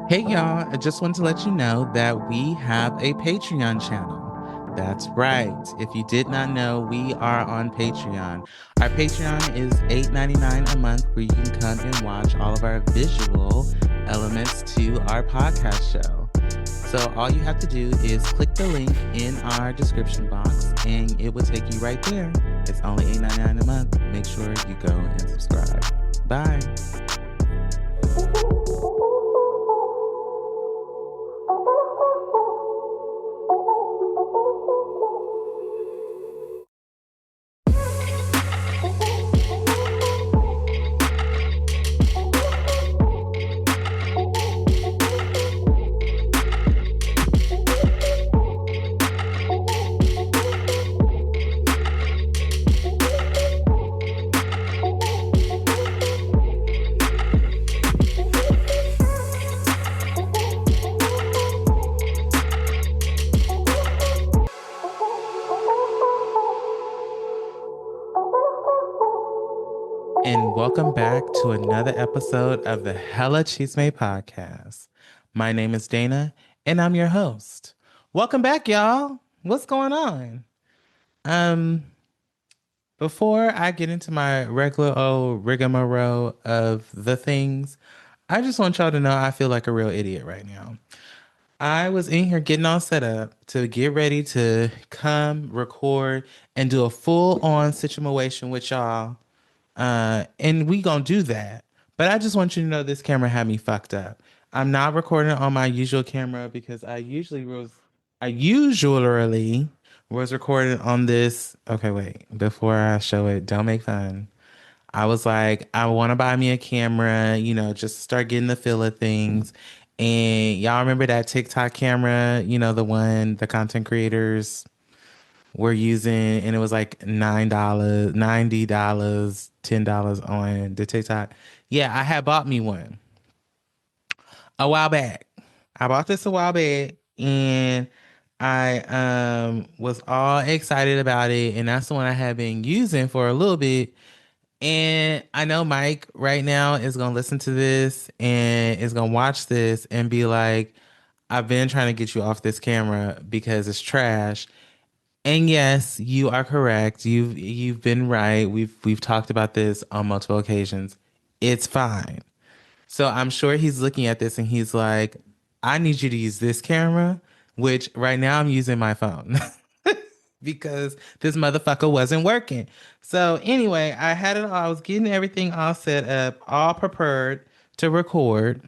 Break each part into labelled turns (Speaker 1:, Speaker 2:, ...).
Speaker 1: Hey y'all, I just want to let you know that we have a Patreon channel. That's right. If you did not know, we are on Patreon. Our Patreon is $8.99 a month where you can come and watch all of our visual elements to our podcast show. So all you have to do is click the link in our description box and it will take you right there. It's only $8.99 a month. Make sure you go and subscribe. Bye. And welcome back to another episode of the Hella Chisme Podcast. My name is Dana, and I'm your host. Welcome back, y'all. What's going on? Um, Before I get into my regular old rigmarole of the things, I just want y'all to know I feel like a real idiot right now. I was in here getting all set up to get ready to come record and do a full on situation with y'all. And we gonna do that. But I just want you to know this camera had me fucked up. I'm not recording on my usual camera because I usually was recording on this. Okay, wait. Before I show it, don't make fun. I was like, I want to buy me a camera, just start getting the feel of things. And y'all remember that TikTok camera, the one the content creators were using, and it was like $9, $90, $10 on the TikTok. Yeah, I had bought me one a while back. I bought this a while back, and I was all excited about it, and that's the one I had been using for a little bit. And I know Mike right now is gonna listen to this and is gonna watch this and be like, I've been trying to get you off this camera because it's trash. And yes, you are correct. You've been right. We've talked about this on multiple occasions. It's fine. So I'm sure he's looking at this and he's like, I need you to use this camera, which right now I'm using my phone because this motherfucker wasn't working. So anyway, I was getting everything all set up, all prepared to record,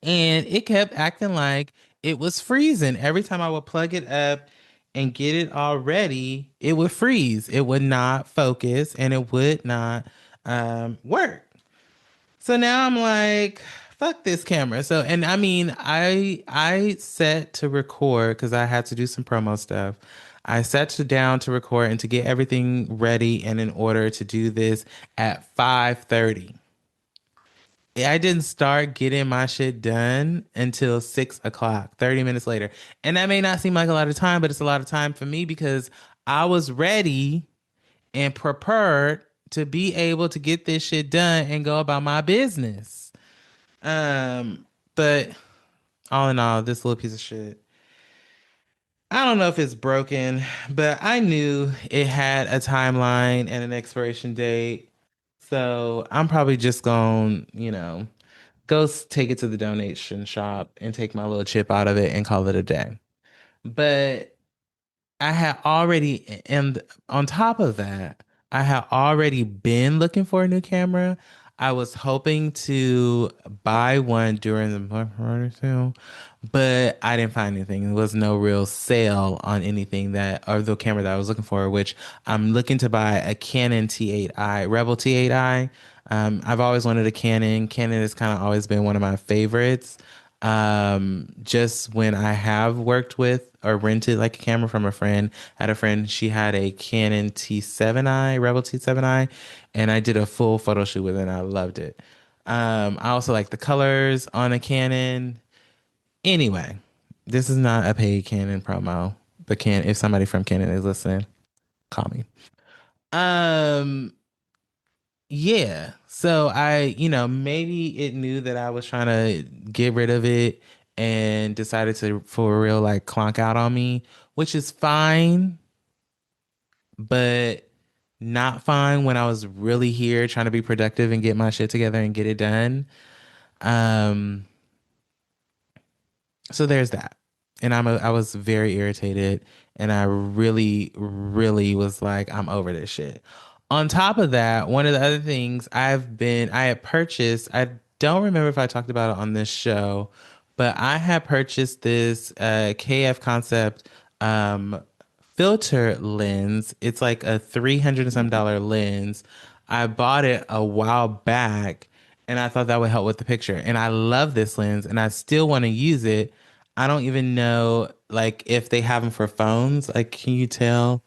Speaker 1: and it kept acting like it was freezing. Every time I would plug it up and get it all ready, it would freeze. It would not focus and it would not work. So now I'm like, fuck this camera. So, and I mean, I set to record because I had to do some promo stuff. I down to record and to get everything ready and in order to do this at 5:30. I didn't start getting my shit done until 6 o'clock, 30 minutes later. And that may not seem like a lot of time, but it's a lot of time for me because I was ready and prepared to be able to get this shit done and go about my business. But all in all, this little piece of shit, I don't know if it's broken, but I knew it had a timeline and an expiration date. So I'm probably just going, take it to the donation shop and take my little chip out of it and call it a day. But I had already, and on top of that, I had already been looking for a new camera. I was hoping to buy one during the Black Friday sale, but I didn't find anything. There was no real sale on anything or the camera that I was looking for, which I'm looking to buy a Canon T8i, Rebel T8i. I've always wanted a Canon. Canon has kind of always been one of my favorites. Just when I have worked with or rented like a camera from a friend, I had a friend, she had a Canon T7i, Rebel T7i, and I did a full photo shoot with it and I loved it. I also like the colors on a Canon. Anyway, this is not a paid Canon promo, but if somebody from Canon is listening, call me. Um, Yeah. So maybe it knew that I was trying to get rid of it and decided to for real like clonk out on me, which is fine, but not fine when I was really here trying to be productive and get my shit together and get it done. Um, so there's that. And I was very irritated and I really, really was like, I'm over this shit. On top of that, one of the other things I had purchased, I don't remember if I talked about it on this show, but I had purchased this KF Concept um filter lens. It's like a 300 and some dollar lens. I bought it a while back and I thought that would help with the picture. And I love this lens and I still want to use it. I don't even know like if they have them for phones. Like, can you tell?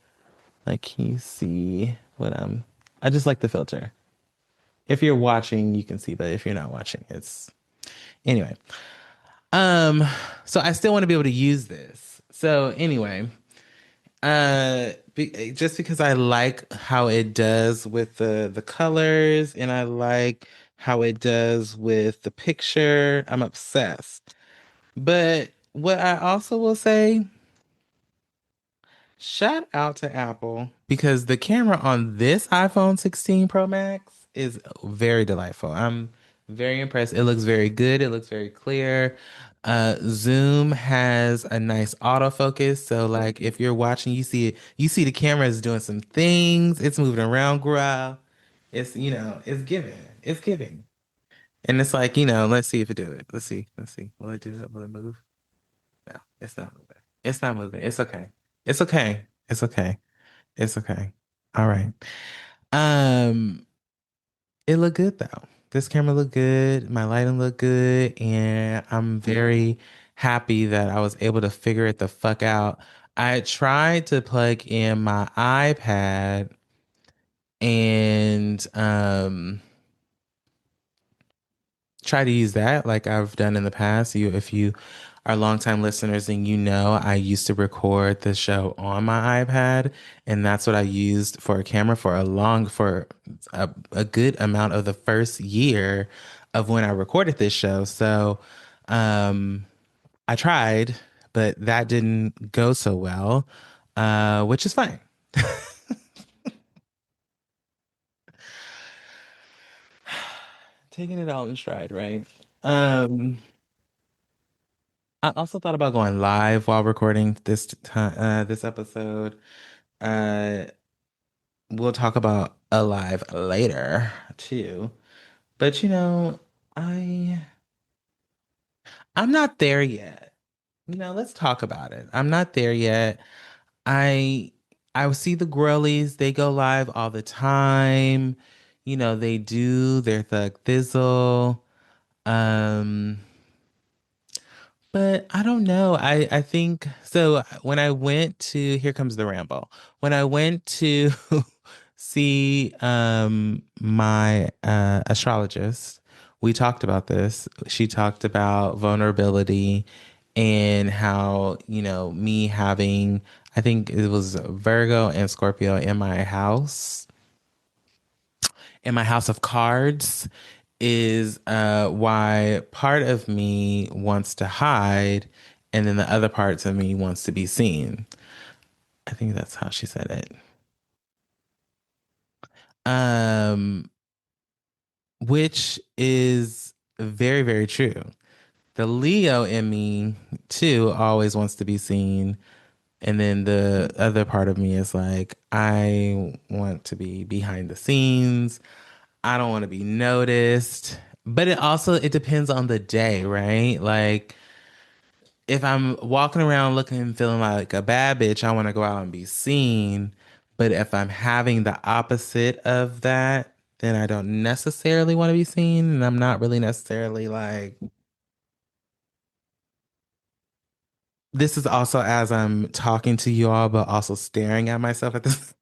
Speaker 1: Like, can you see what I just like the filter. If you're watching, you can see, but if you're not watching, it's anyway. Um, so I still want to be able to use this. So anyway, just because I like how it does with the colors and I like how it does with the picture, I'm obsessed. But what I also will say, shout out to Apple because the camera on this iPhone 16 Pro Max is very delightful. I'm very impressed. It looks very good. It looks very clear. Zoom has a nice autofocus. So like if you're watching, you see the camera is doing some things. It's moving around, girl. It's, it's giving. It's giving. And it's like, let's see if it do it. Let's see. Let's see. Will it do it? Will it move? No, it's not moving. It's not moving. It's okay. It's okay. It's okay. It's okay. All right. Um, it looked good though. This camera looked good. My lighting looked good, and I'm very happy that I was able to figure it the fuck out. I tried to plug in my iPad and try to use that like I've done in the past. If you are longtime listeners and I used to record the show on my iPad, and that's what I used for a camera for a good amount of the first year of when I recorded this show. So, um, I tried, but that didn't go so well, which is fine. Taking it all in stride, right? Um, I also thought about going live while recording this episode. Uh, we'll talk about a live later too. But I I'm not there yet. Let's talk about it. I'm not there yet. I I see the girlies, they go live all the time. They do their thug thizzle. Um But I don't know. I think so. When I went to Here Comes the Ramble, when I went to see my astrologist, we talked about this. She talked about vulnerability and how, me having, I think it was Virgo and Scorpio in my house of cards is why part of me wants to hide and then the other parts of me wants to be seen. I think that's how she said it. Um, which is very, very true. The Leo in me too always wants to be seen. And then the other part of me is like, I want to be behind the scenes. I don't want to be noticed. But it depends on the day, right? Like if I'm walking around looking and feeling like a bad bitch, I want to go out and be seen. But if I'm having the opposite of that, then I don't necessarily want to be seen. And I'm not really necessarily like, this is also as I'm talking to you all, but also staring at myself at this.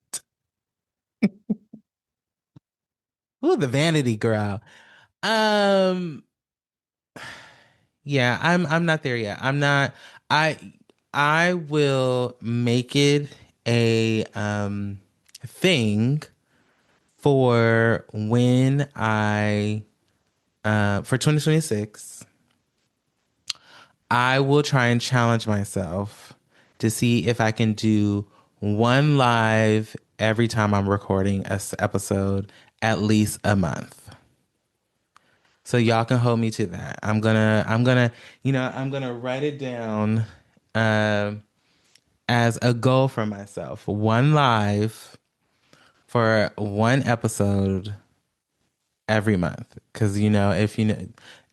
Speaker 1: Ooh, the vanity girl. Um, Yeah, I'm not there yet. I I will make it a thing for when I for 2026, I will try and challenge myself to see if I can do one live every time I'm recording a episode at least a month. So y'all can hold me to that. I'm gonna write it down um as a goal for myself. One live for one episode every month. Because, if you know,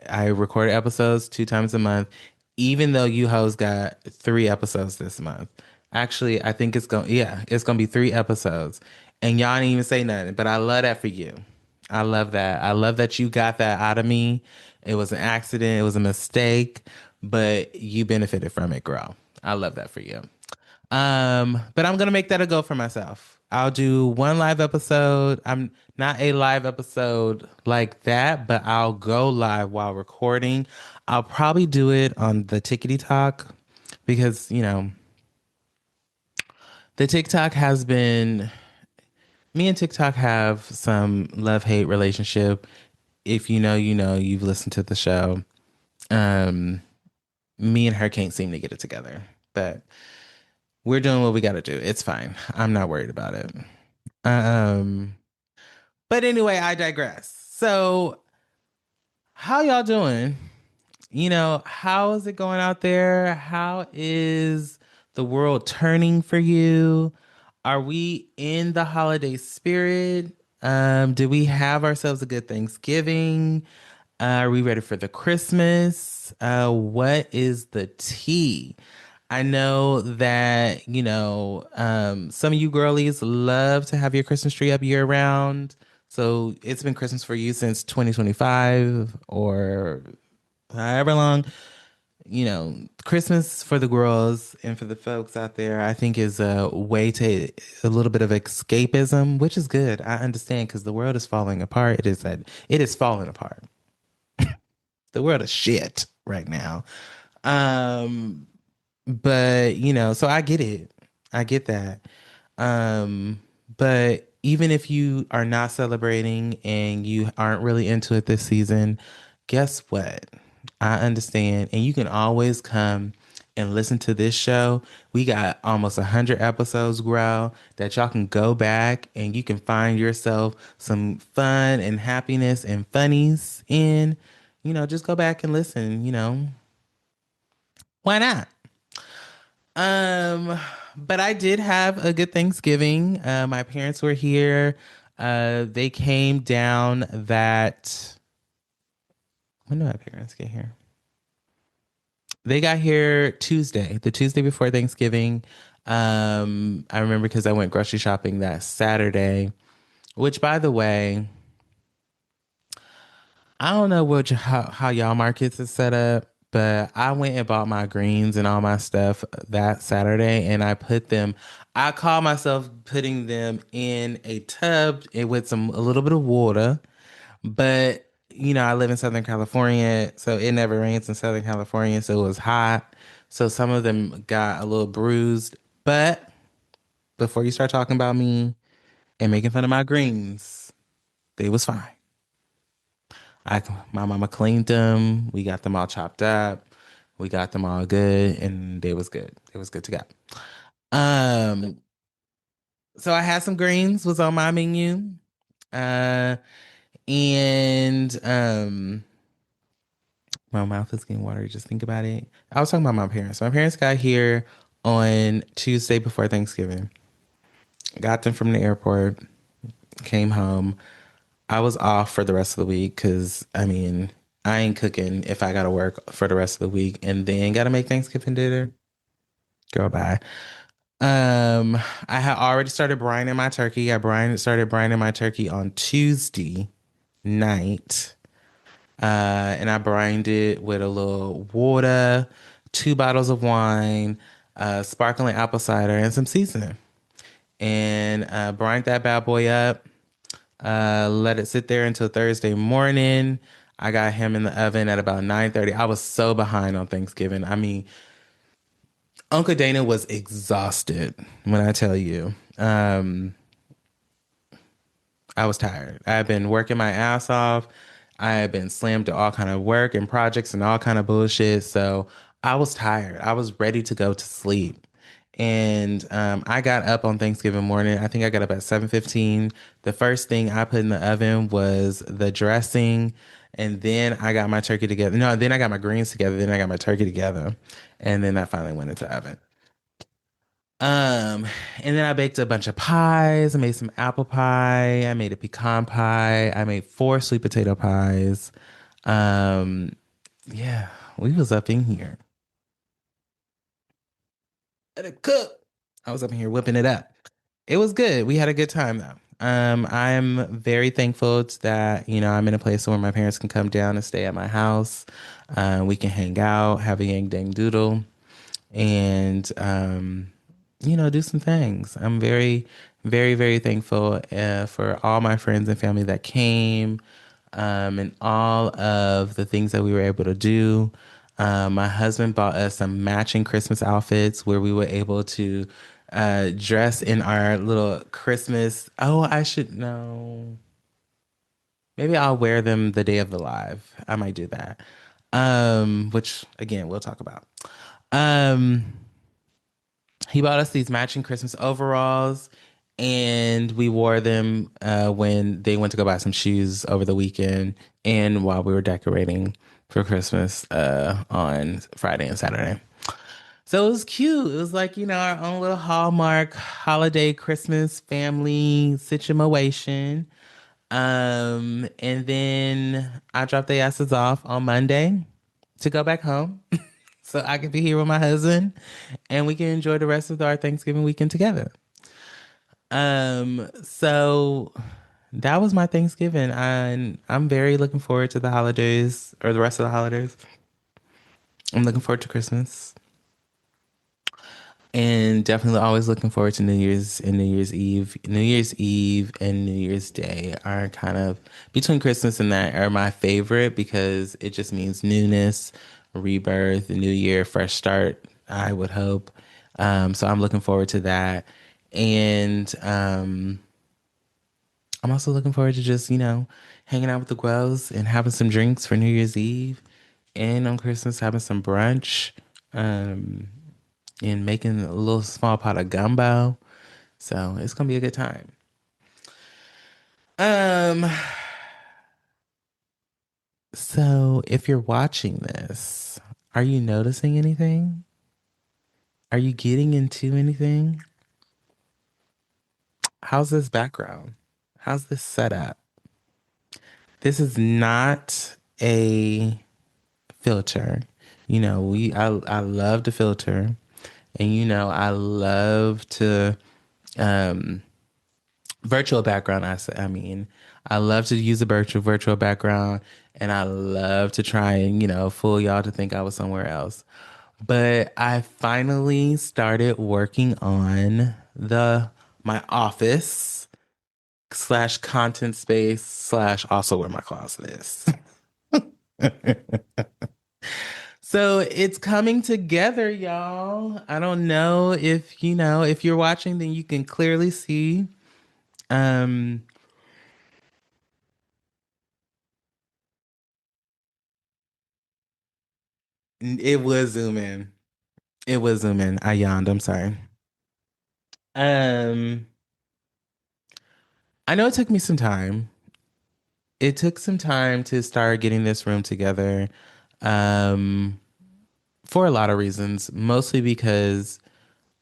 Speaker 1: I record episodes 2 times a month, even though you hoes got 3 episodes this month. Actually, I think it's gonna be 3 episodes. And y'all didn't even say nothing, but I love that for you. I love that. I love that you got that out of me. It was an accident, it was a mistake, but you benefited from it, girl. I love that for you. But I'm gonna make that a goal for myself. I'll do one live episode. I'm not a live episode like that, but I'll go live while recording. I'll probably do it on the Tickety Talk because, the TikTok has been me and TikTok have some love-hate relationship. If you know, you know, you've listened to the show. Um, Me and her can't seem to get it together. But we're doing what we got to do. It's fine. I'm not worried about it. Um, but anyway, I digress. So, how y'all doing? How is it going out there? How is the world turning for you? Are we in the holiday spirit? Did we have ourselves a good Thanksgiving? Are we ready for the Christmas? What is the tea? I know that, some of you girlies love to have your Christmas tree up year round. So it's been Christmas for you since 2025 or however long. Christmas for the girls and for the folks out there, I think is a way to a little bit of escapism, which is good. I understand because the world is falling apart. It is falling apart. The world is shit right now. Um, but so I get it. I get that. Um, but even if you are not celebrating and you aren't really into it this season, guess what? I understand. And you can always come and listen to this show. We got almost 100 episodes, grow, that y'all can go back and you can find yourself some fun and happiness and funnies in. Just go back and listen, why not? Um, but I did have a good Thanksgiving. My parents were here. They came down that when did my parents get here? They got here Tuesday, the Tuesday before Thanksgiving. I remember because I went grocery shopping that Saturday, which by the way, I don't know how y'all markets is set up, but I went and bought my greens and all my stuff that Saturday, and I call myself putting them in a tub with a little bit of water. But I live in Southern California, so it never rains in Southern California, so it was hot. So some of them got a little bruised. But before you start talking about me and making fun of my greens, they was fine. My mama cleaned them. We got them all chopped up. We got them all good, and they was good. It was good to go. Um, so I had some greens was on my menu. Uh, and my mouth is getting watery. Just think about it. I was talking about my parents. My parents got here on Tuesday before Thanksgiving. Got them from the airport. Came home. I was off for the rest of the week because I ain't cooking if I gotta work for the rest of the week and then gotta make Thanksgiving dinner. Girl, bye. I had already started brining my turkey. Started brining my turkey on Tuesday night. And I brined it with a little water, 2 bottles of wine, sparkling apple cider, and some seasoning. And brined that bad boy up. Let it sit there until Thursday morning. I got him in the oven at about 9:30. I was so behind on Thanksgiving. Uncle Dana was exhausted when I tell you. I was tired. I had been working my ass off. I had been slammed to all kind of work and projects and all kind of bullshit. So I was tired. I was ready to go to sleep. And I got up on Thanksgiving morning. I think I got up at 7:15. The first thing I put in the oven was the dressing. And then I got my turkey together. No, then I got my greens together. Then I got my turkey together. And then that finally went into the oven. Um, and then I baked a bunch of pies. I made some apple pie. I made a pecan pie. I made four sweet potato pies. Um, yeah, we was up in here. Let it cook. I was up in here whipping it up. It was good. We had a good time though. I'm very thankful that, I'm in a place where my parents can come down and stay at my house. We can hang out, have a yang dang doodle, and do some things. I'm very, very, very thankful for all my friends and family that came, and all of the things that we were able to do. My husband bought us some matching Christmas outfits where we were able to dress in our little Christmas. Oh, I should know. Maybe I'll wear them the day of the live. I might do that. Which again, we'll talk about. Um, he bought us these matching Christmas overalls, and we wore them when they went to go buy some shoes over the weekend and while we were decorating for Christmas on Friday and Saturday. So it was cute. It was like, our own little Hallmark holiday Christmas family situation. And then I dropped the asses off on Monday to go back home so I can be here with my husband and we can enjoy the rest of our Thanksgiving weekend together. So that was my Thanksgiving, and I'm very looking forward to the holidays or the rest of the holidays. I'm looking forward to Christmas. And definitely always looking forward to New Year's and New Year's Eve. New Year's Eve and New Year's Day are kind of between Christmas and that are my favorite because it just means newness, rebirth, a new year, fresh start, I would hope. So I'm looking forward to that. And I'm also looking forward to just, hanging out with the girls and having some drinks for New Year's Eve and on Christmas having some brunch. Um, and making a little small pot of gumbo. So it's gonna be a good time. Um, so if you're watching this, are you noticing anything? Are you getting into anything? How's this background? How's this setup? This is not a filter. I love to filter, and I love to um virtual background. I love to use a virtual background, and I love to try and fool y'all to think I was somewhere else. But I finally started working on the my office slash content space slash also where my closet is. So it's coming together, y'all. I don't know if you're watching, then you can clearly see. Um, it was zoom in. It was zoom in. I yawned. I'm sorry. Um, I know it took me some time. It took some time to start getting this room together. Um, for a lot of reasons, mostly because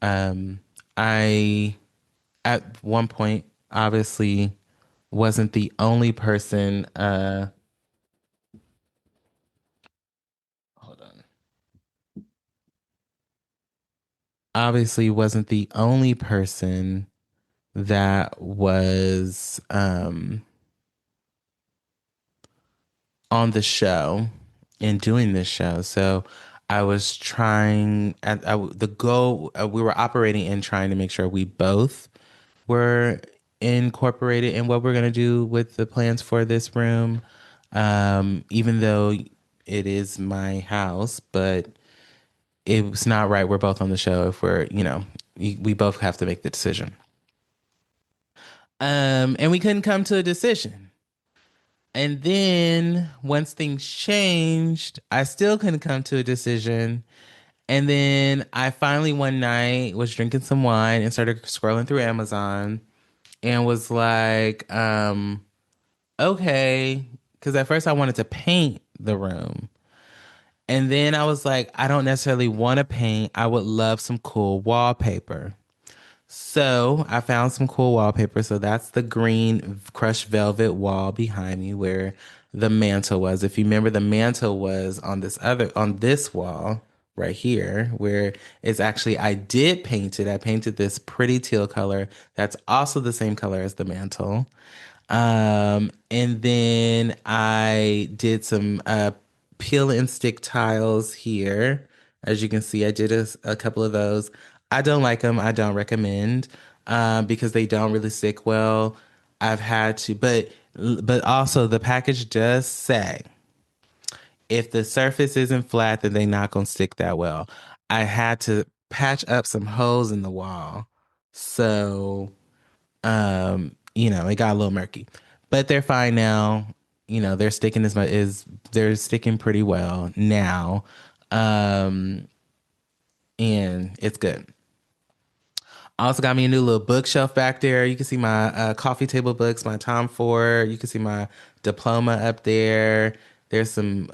Speaker 1: um I at one point obviously wasn't the only person hold on. Obviously wasn't the only person that was on the show and doing this show. So I was trying at the goal we were operating in trying to make sure we both were incorporated in what we're going to do with the plans for this room. Even though it is my house, but it's not right. We're both on the show if we both have to make the decision. And we couldn't come to a decision. And then once things changed, I still couldn't come to a decision. And then I finally one night was drinking some wine and started scrolling through Amazon and was like, okay. Because at first I wanted to paint the room. And then I was like, I don't necessarily want to paint. I would love some cool wallpaper. So I found some cool wallpaper. So that's the green crushed velvet wall behind me where the mantle was. If you remember, the mantle was on this wall right here, where it's actually, I did paint it. I painted this pretty teal color that's also the same color as the mantle. And then I did some peel and stick tiles here. As you can see, I did a couple of those. I don't like them. I don't recommend because they don't really stick well. I've had to, but also the package does say if the surface isn't flat, then they're not gonna stick that well. I had to patch up some holes in the wall, so it got a little murky, but they're fine now. They're sticking they're sticking pretty well now. Um, and it's good. I also got me a new little bookshelf back there. You can see my coffee table books, my Tom Ford. You can see my diploma up there. There's some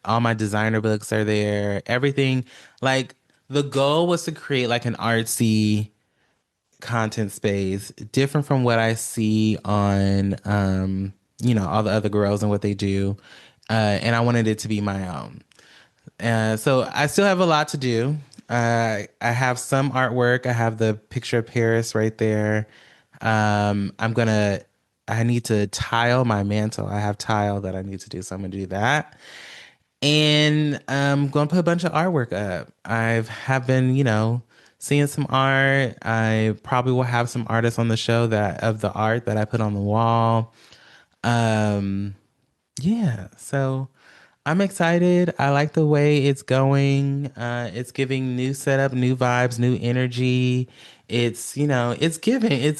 Speaker 1: all my designer books are there. Everything like the goal was to create like an artsy content space, different from what I see on, all the other girls and what they do. And I wanted it to be my own. So I still have a lot to do. I have some artwork. I have the picture of Paris right there. I need to tile my mantle. I have tile that I need to do. So I'm gonna do that. And I'm going to put a bunch of artwork up. Have been, seeing some art. I probably will have some artists on the show that of the art that I put on the wall. Um, yeah, so I'm excited. I like the way it's going. It's giving new setup, new vibes, new energy. It's giving.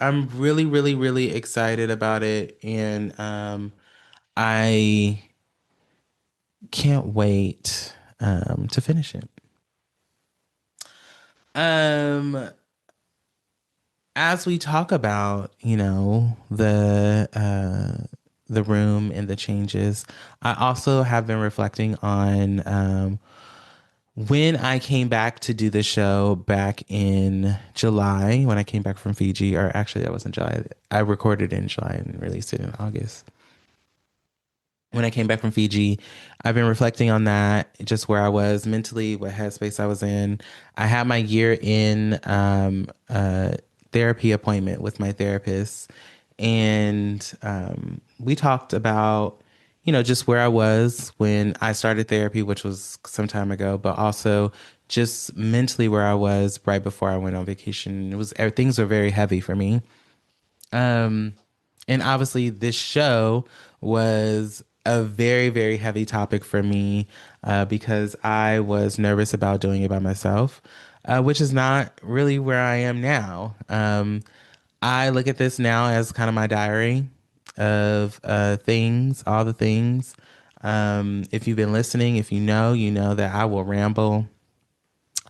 Speaker 1: I'm really, really, really excited about it. And I can't wait to finish it. Um, as we talk about, the room and the changes, I also have been reflecting on when I came back to do the show back in July, when I came back from Fiji, or actually that wasn't July. I recorded it in July and released it in August. When I came back from Fiji, I've been reflecting on that, just where I was mentally, what headspace I was in. I had my year in therapy appointment with my therapist, and we talked about, just where I was when I started therapy, which was some time ago, but also just mentally where I was right before I went on vacation. Things were very heavy for me. Um, and obviously, this show was a very, very heavy topic for me because I was nervous about doing it by myself, which is not really where I am now. I look at this now as kind of my diary of things, all the things. If you've been listening, if you know that I will ramble.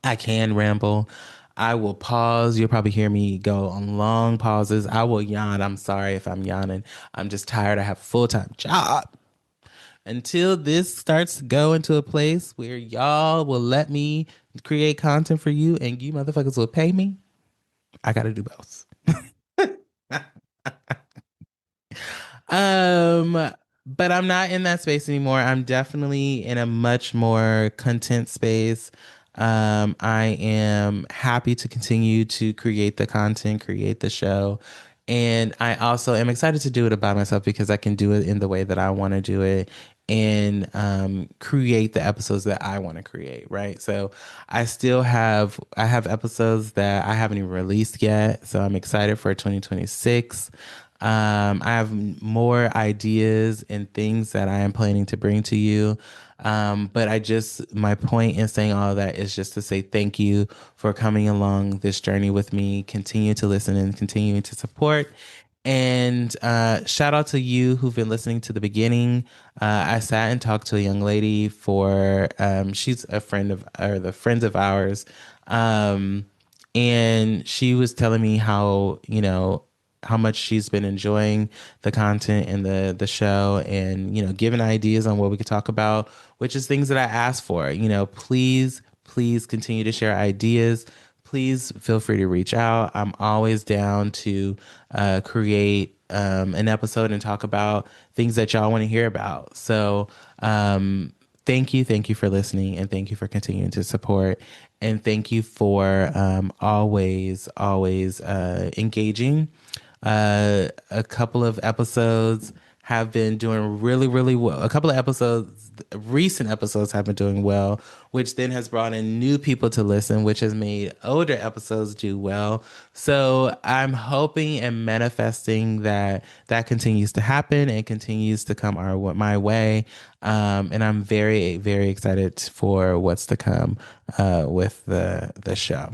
Speaker 1: I can ramble. I will pause. You'll probably hear me go on long pauses. I will yawn. I'm sorry if I'm yawning. I'm just tired. I have a full-time job. Until this starts to go into a place where y'all will let me create content for you and you motherfuckers will pay me, I got to do both. Um, but I'm not in that space anymore. I'm definitely in a much more content space. I am happy to continue to create the content, create the show. And I also am excited to do it by myself because I can do it in the way that I want to do it and create the episodes that I want to create, right? So I have episodes that I haven't even released yet. So I'm excited for 2026. I have more ideas and things that I am planning to bring to you. But my point in saying all of that is just to say thank you for coming along this journey with me. Continue to listen and continue to support. And shout out to you who've been listening to the beginning. I sat and talked to a young lady she's a friend of, or the friends of ours. Um, and she was telling me how, how much she's been enjoying the content and the show, and giving ideas on what we could talk about, which is things that I asked for. Please continue to share ideas. Please feel free to reach out. I'm always down to create an episode and talk about things that y'all want to hear about. So thank you for listening, and thank you for continuing to support, and thank you for always engaging. A couple of episodes have been doing really, really well. A couple of recent episodes have been doing well, which then has brought in new people to listen, which has made older episodes do well. So I'm hoping and manifesting that that continues to happen and continues to come my way. And I'm very, very excited for what's to come with the show.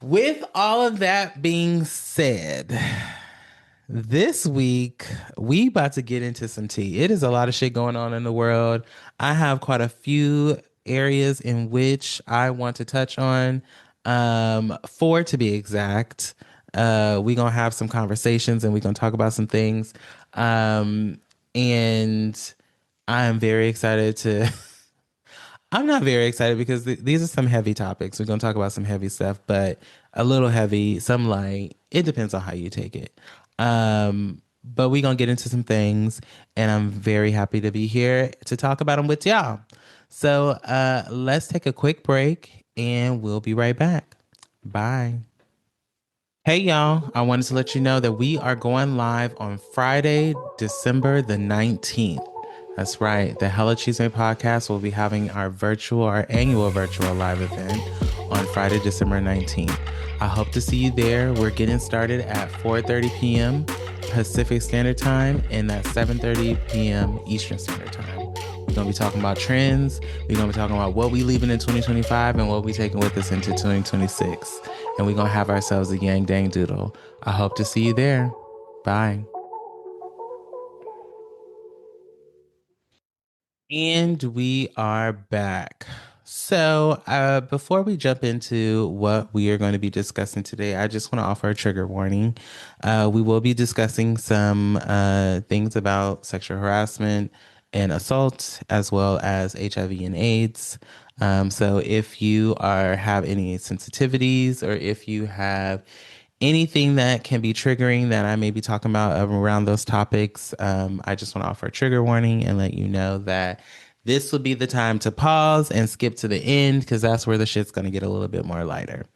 Speaker 1: With all of that being said, this week we about to get into some tea. It is a lot of shit going on in the world. I have quite a few areas in which I want to touch on. Four to be exact. We gonna have some conversations and we gonna talk about some things. And I'm very excited to I'm not very excited because these are some heavy topics. We're going to talk about some heavy stuff, but a little heavy, some light. It depends on how you take it. But we're going to get into some things, and I'm very happy to be here to talk about them with y'all. So let's take a quick break, and we'll be right back. Bye. Hey y'all, I wanted to let you know that we are going live on Friday, December the 19th. That's right. The Hella Chisme Podcast will be having our annual virtual live event on Friday, December 19th. I hope to see you there. We're getting started at 4:30 p.m. Pacific Standard Time and at 7:30 p.m. Eastern Standard Time. We're going to be talking about trends. We're going to be talking about what we leaving in 2025 and what we taking with us into 2026. And we're going to have ourselves a Yang Dang Doodle. I hope to see you there. Bye. And we are back. So, before we jump into what we are going to be discussing today, I just want to offer a trigger warning. We will be discussing some things about sexual harassment and assault, as well as HIV and AIDS. So, if you have any sensitivities, or if you have anything that can be triggering that I may be talking about around those topics, I just want to offer a trigger warning and let you know that this will be the time to pause and skip to the end, because that's where the shit's going to get a little bit more lighter.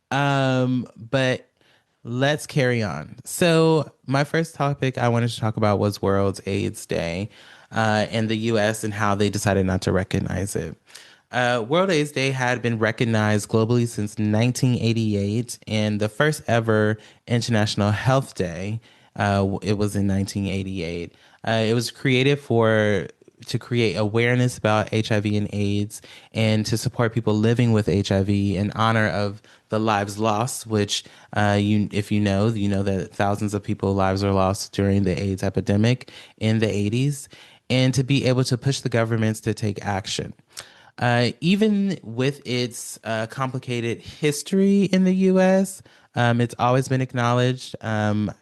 Speaker 1: But let's carry on. So my first topic I wanted to talk about was World AIDS Day in the US and how they decided not to recognize it. World AIDS Day had been recognized globally since 1988, and the first ever International Health Day, it was in 1988. It was created to create awareness about HIV and AIDS, and to support people living with HIV in honor of the lives lost, which if you know that thousands of people's lives are lost during the AIDS epidemic in the 80s, and to be able to push the governments to take action. Even with its complicated history in the US, it's always been acknowledged.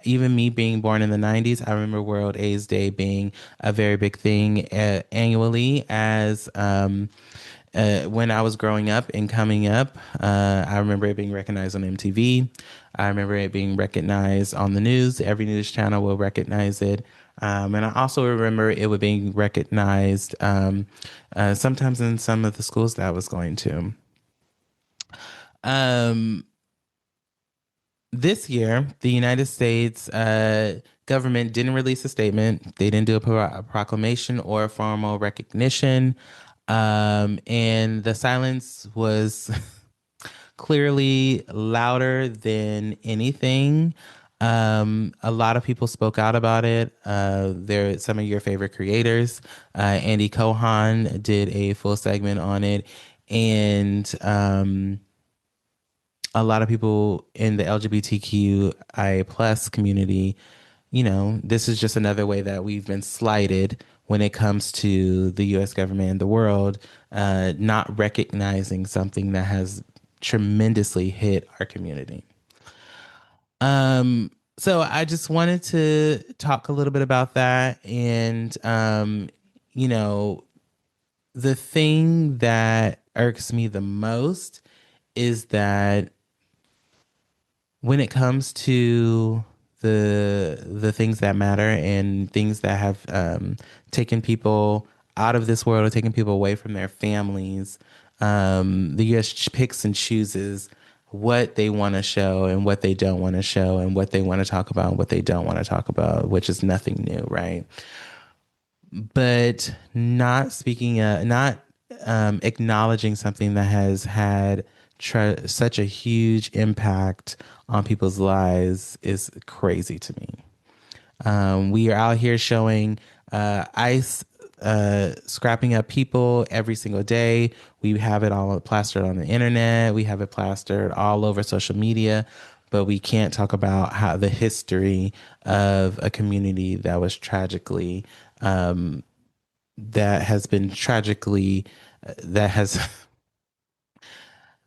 Speaker 1: Even me being born in the 90s, I remember World AIDS Day being a very big thing annually, as when I was growing up and coming up. I remember it being recognized on MTV. I remember it being recognized on the news. Every news channel will recognize it. And I also remember it was being recognized sometimes in some of the schools that I was going to. This year, the United States government didn't release a statement. They didn't do a proclamation or a formal recognition. And the silence was clearly louder than anything. A lot of people spoke out about it. There, some of your favorite creators. Andy Cohen did a full segment on it, and a lot of people in the LGBTQIA plus community, this is just another way that we've been slighted when it comes to the U.S. government and the world, not recognizing something that has tremendously hit our community. So I just wanted to talk a little bit about that. And, you know, the thing that irks me the most is that when it comes to the things that matter and things that have taken people out of this world or taken people away from their families, the U.S. picks and chooses what they want to show and what they don't want to show and what they want to talk about and what they don't want to talk about, which is nothing new, right? But not speaking, not acknowledging something that has had such a huge impact on people's lives is crazy to me. We are out here showing ICE scrapping up people every single day. We have it all plastered on the internet. We have it plastered all over social media, but we can't talk about how the history of a community that was tragically that has been tragically that has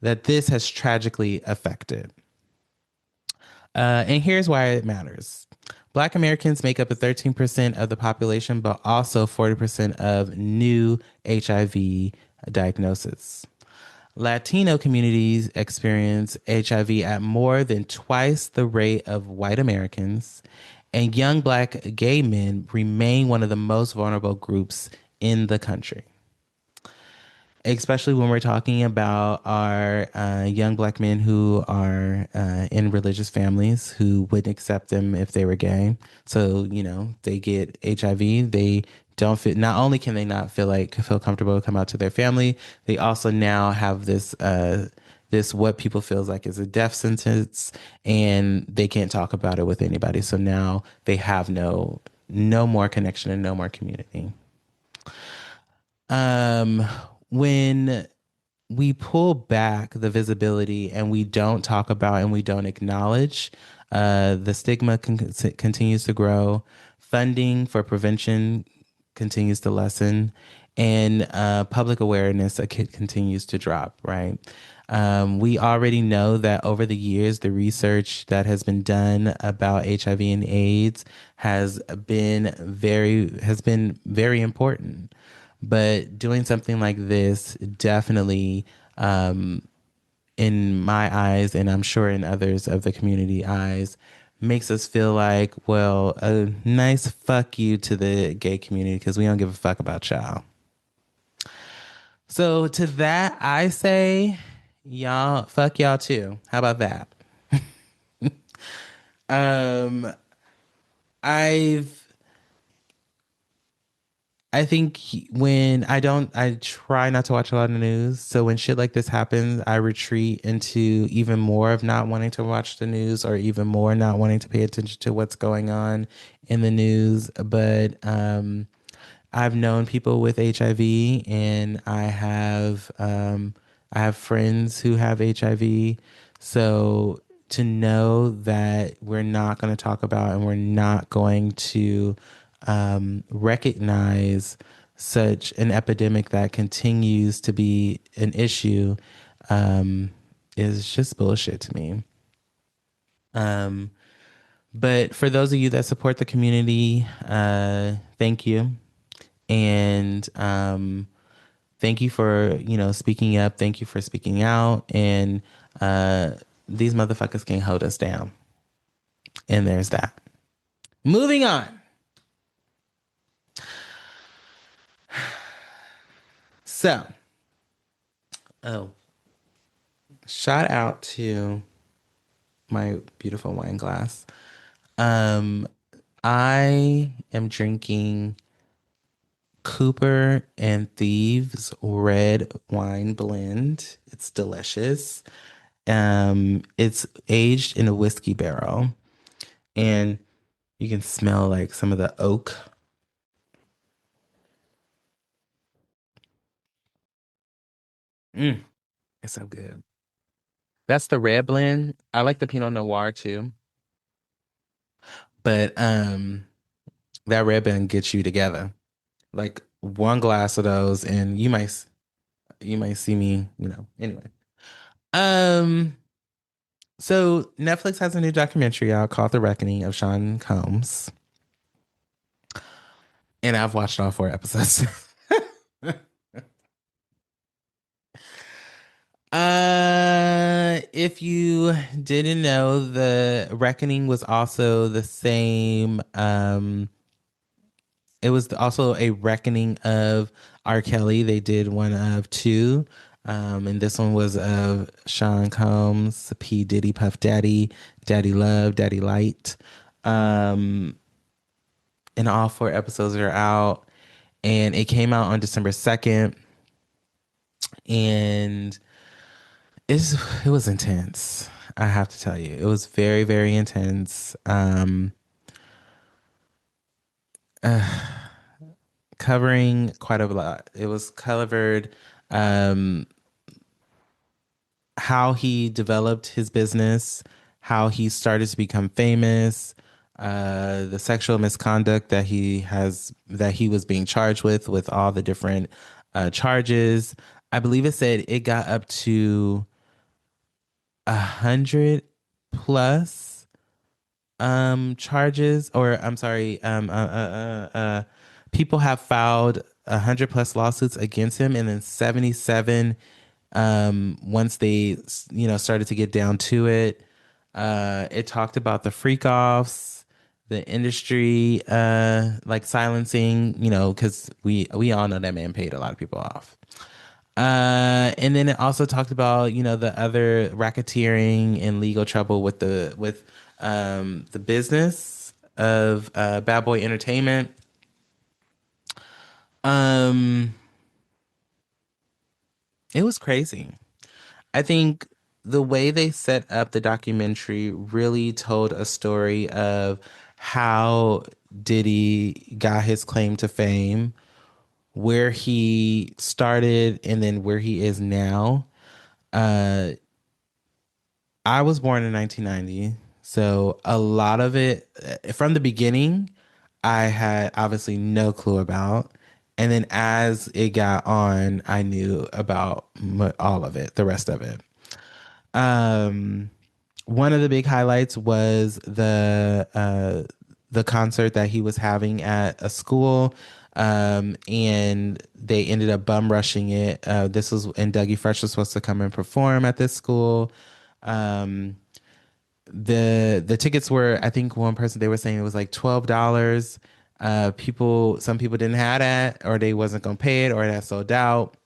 Speaker 1: that this has tragically affected. And here's why it matters. Black Americans make up 13% of the population, but also 40% of new HIV diagnosis. Latino communities experience HIV at more than twice the rate of white Americans, and young Black gay men remain one of the most vulnerable groups in the country, especially when we're talking about our young Black men who are in religious families who wouldn't accept them if they were gay. So, they get HIV. They don't feel, not only can they not feel comfortable to come out to their family, they also now have this what people feels like is a death sentence, and they can't talk about it with anybody. So now they have no more connection and no more community. Um, when we pull back the visibility and we don't talk about and we don't acknowledge, the stigma continues to grow. Funding for prevention continues to lessen, and public awareness continues to drop, right? We already know that over the years, the research that has been done about HIV and AIDS has been very important. But doing something like this definitely, in my eyes, and I'm sure in others of the community eyes, makes us feel like, well, a nice fuck you to the gay community because we don't give a fuck about y'all. So to that, I say, y'all, fuck y'all too. How about that? Um, I've I think when I try not to watch a lot of news. So when shit like this happens, I retreat into even more of not wanting to watch the news or even more not wanting to pay attention to what's going on in the news. But I've known people with HIV, and I have friends who have HIV. So to know that we're not going to talk about and we're not going to recognize such an epidemic that continues to be an issue um, is just bullshit to me. Um, but for those of you that support the community, thank you. And thank you for, speaking up. Thank you for speaking out. And these motherfuckers can't hold us down. And there's that. Moving on. So, oh, shout out to my beautiful wine glass. Um, I am drinking Cooper and Thieves red wine blend. It's delicious. It's aged in a whiskey barrel. And you can smell like some of the oak. Mm, it's so good. That's the red blend. I like the Pinot Noir too, but that red blend gets you together. Like one glass of those, and you might see me, Anyway, um, so Netflix has a new documentary out called The Reckoning of Sean Combs, and I've watched all 4 episodes. If you didn't know, The Reckoning was also the same. It was also a reckoning of R. Kelly. They did one of two. And this one was of Sean Combs, P. Diddy, Puff Daddy, Daddy Love, Daddy Light. Um, and all 4 episodes are out. And it came out on December 2nd. And it's it was intense. I have to tell you. It was very, very intense. Covering quite a lot. It was covered um how he developed his business, how he started to become famous, the sexual misconduct that he was being charged with all the different charges. I believe it said it got up to 100 plus charges, or I'm sorry, people have filed 100 plus lawsuits against him, and then 77 once they started to get down to it. It talked about the freak offs, the industry like silencing, because we all know that man paid a lot of people off. And then it also talked about, the other racketeering and legal trouble with the business of Bad Boy Entertainment. Um, it was crazy. I think the way they set up the documentary really told a story of how Diddy got his claim to fame, where he started, and then where he is now. Uh, I was born in 1990, so a lot of it from the beginning, I had obviously no clue about. And then as it got on, I knew about all of it, the rest of it. Um, One of the big highlights was the concert that he was having at a school, and they ended up bum rushing it. This was and Dougie Fresh was supposed to come and perform at this school. Um, the tickets were, I think one person they were saying it was like $12. Some people didn't have that, or they wasn't gonna pay it, or it had sold out,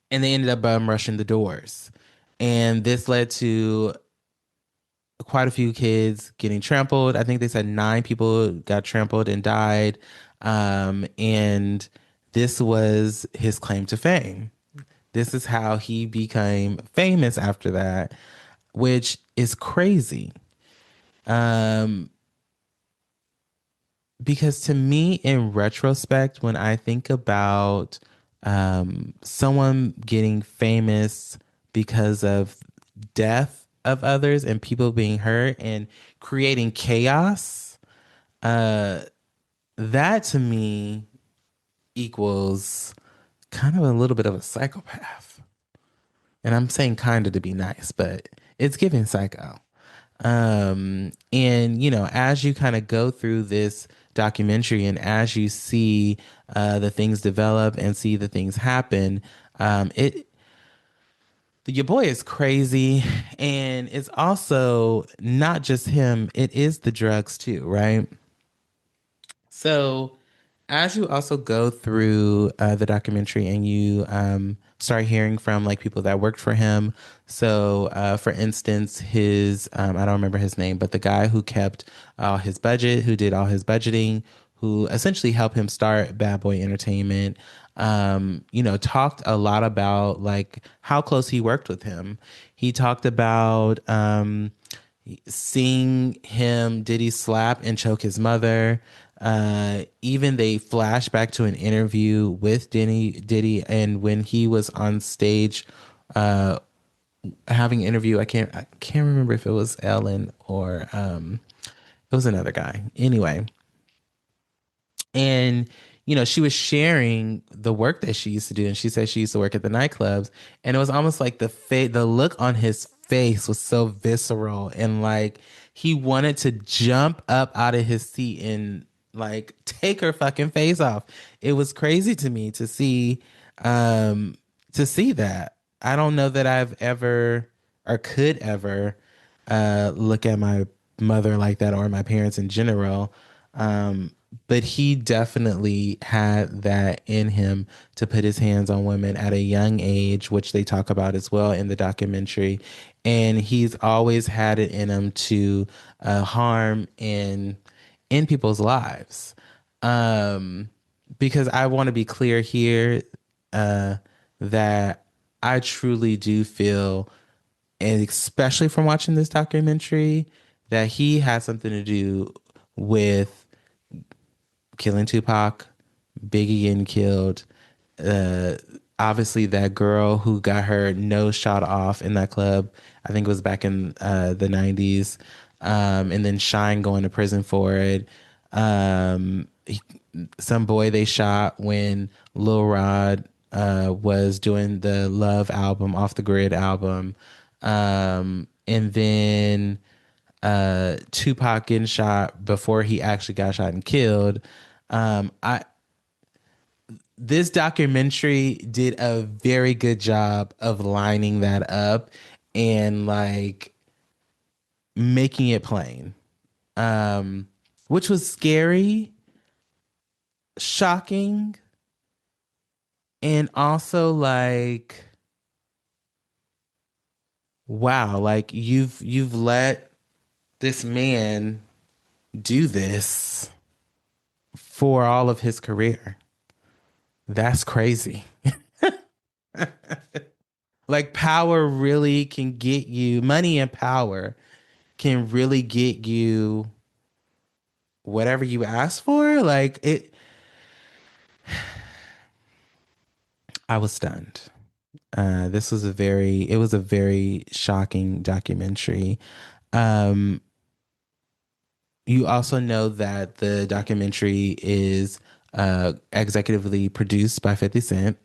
Speaker 1: and they ended up bum rushing the doors. And this led to quite a few kids getting trampled. I think they said 9 people got trampled and died. And this was his claim to fame. This is how he became famous after that, which is crazy. Um, because to me, in retrospect, when I think about someone getting famous because of death of others and people being hurt and creating chaos, uh, that to me equals kind of a little bit of a psychopath. And I'm saying kind of to be nice, but it's giving psycho. And as you kind of go through this documentary and as you see the things develop and see the things happen, it your boy is crazy, and it's also not just him, it is the drugs too, right? So, as you also go through the documentary and you start hearing from like people that worked for him. So, for instance, I don't remember his name, but the guy who kept his budget, who did all his budgeting, who essentially helped him start Bad Boy Entertainment, talked a lot about like how close he worked with him. He talked about, seeing him Diddy slap and choke his mother. Even they flash back to an interview with Diddy, and when he was on stage having an interview, I can't remember if it was Ellen or it was another guy. Anyway, and she was sharing the work that she used to do, and she said she used to work at the nightclubs, and it was almost like the look on his face was so visceral, and like he wanted to jump up out of his seat and like take her fucking face off. It was crazy to me um to see that. I don't know that I've ever or could ever look at my mother like that, or my parents in general. But he definitely had that in him to put his hands on women at a young age, which they talk about as well in the documentary. And he's always had it in him to harm in people's lives. Um, because I want to be clear here uh, that I truly do feel, and especially from watching this documentary, that he had something to do with killing Tupac, Biggie getting killed. Uh, Obviously, that girl who got her nose shot off in that club, I think it was back in the 90s, and then Shine going to prison for it. He, some boy they shot when Lil Rod was doing the Love album, Off the Grid album. And then Tupac getting shot before he actually got shot and killed. I This documentary did a very good job of lining that up and like making it plain, um, which was scary, shocking, and also like, wow, like you've let this man do this for all of his career. That's crazy. Like power really can get you, money and power can really get you whatever you ask for. Like I was stunned. It was a very shocking documentary. Um, you also know that the documentary is executively produced by 50 Cent,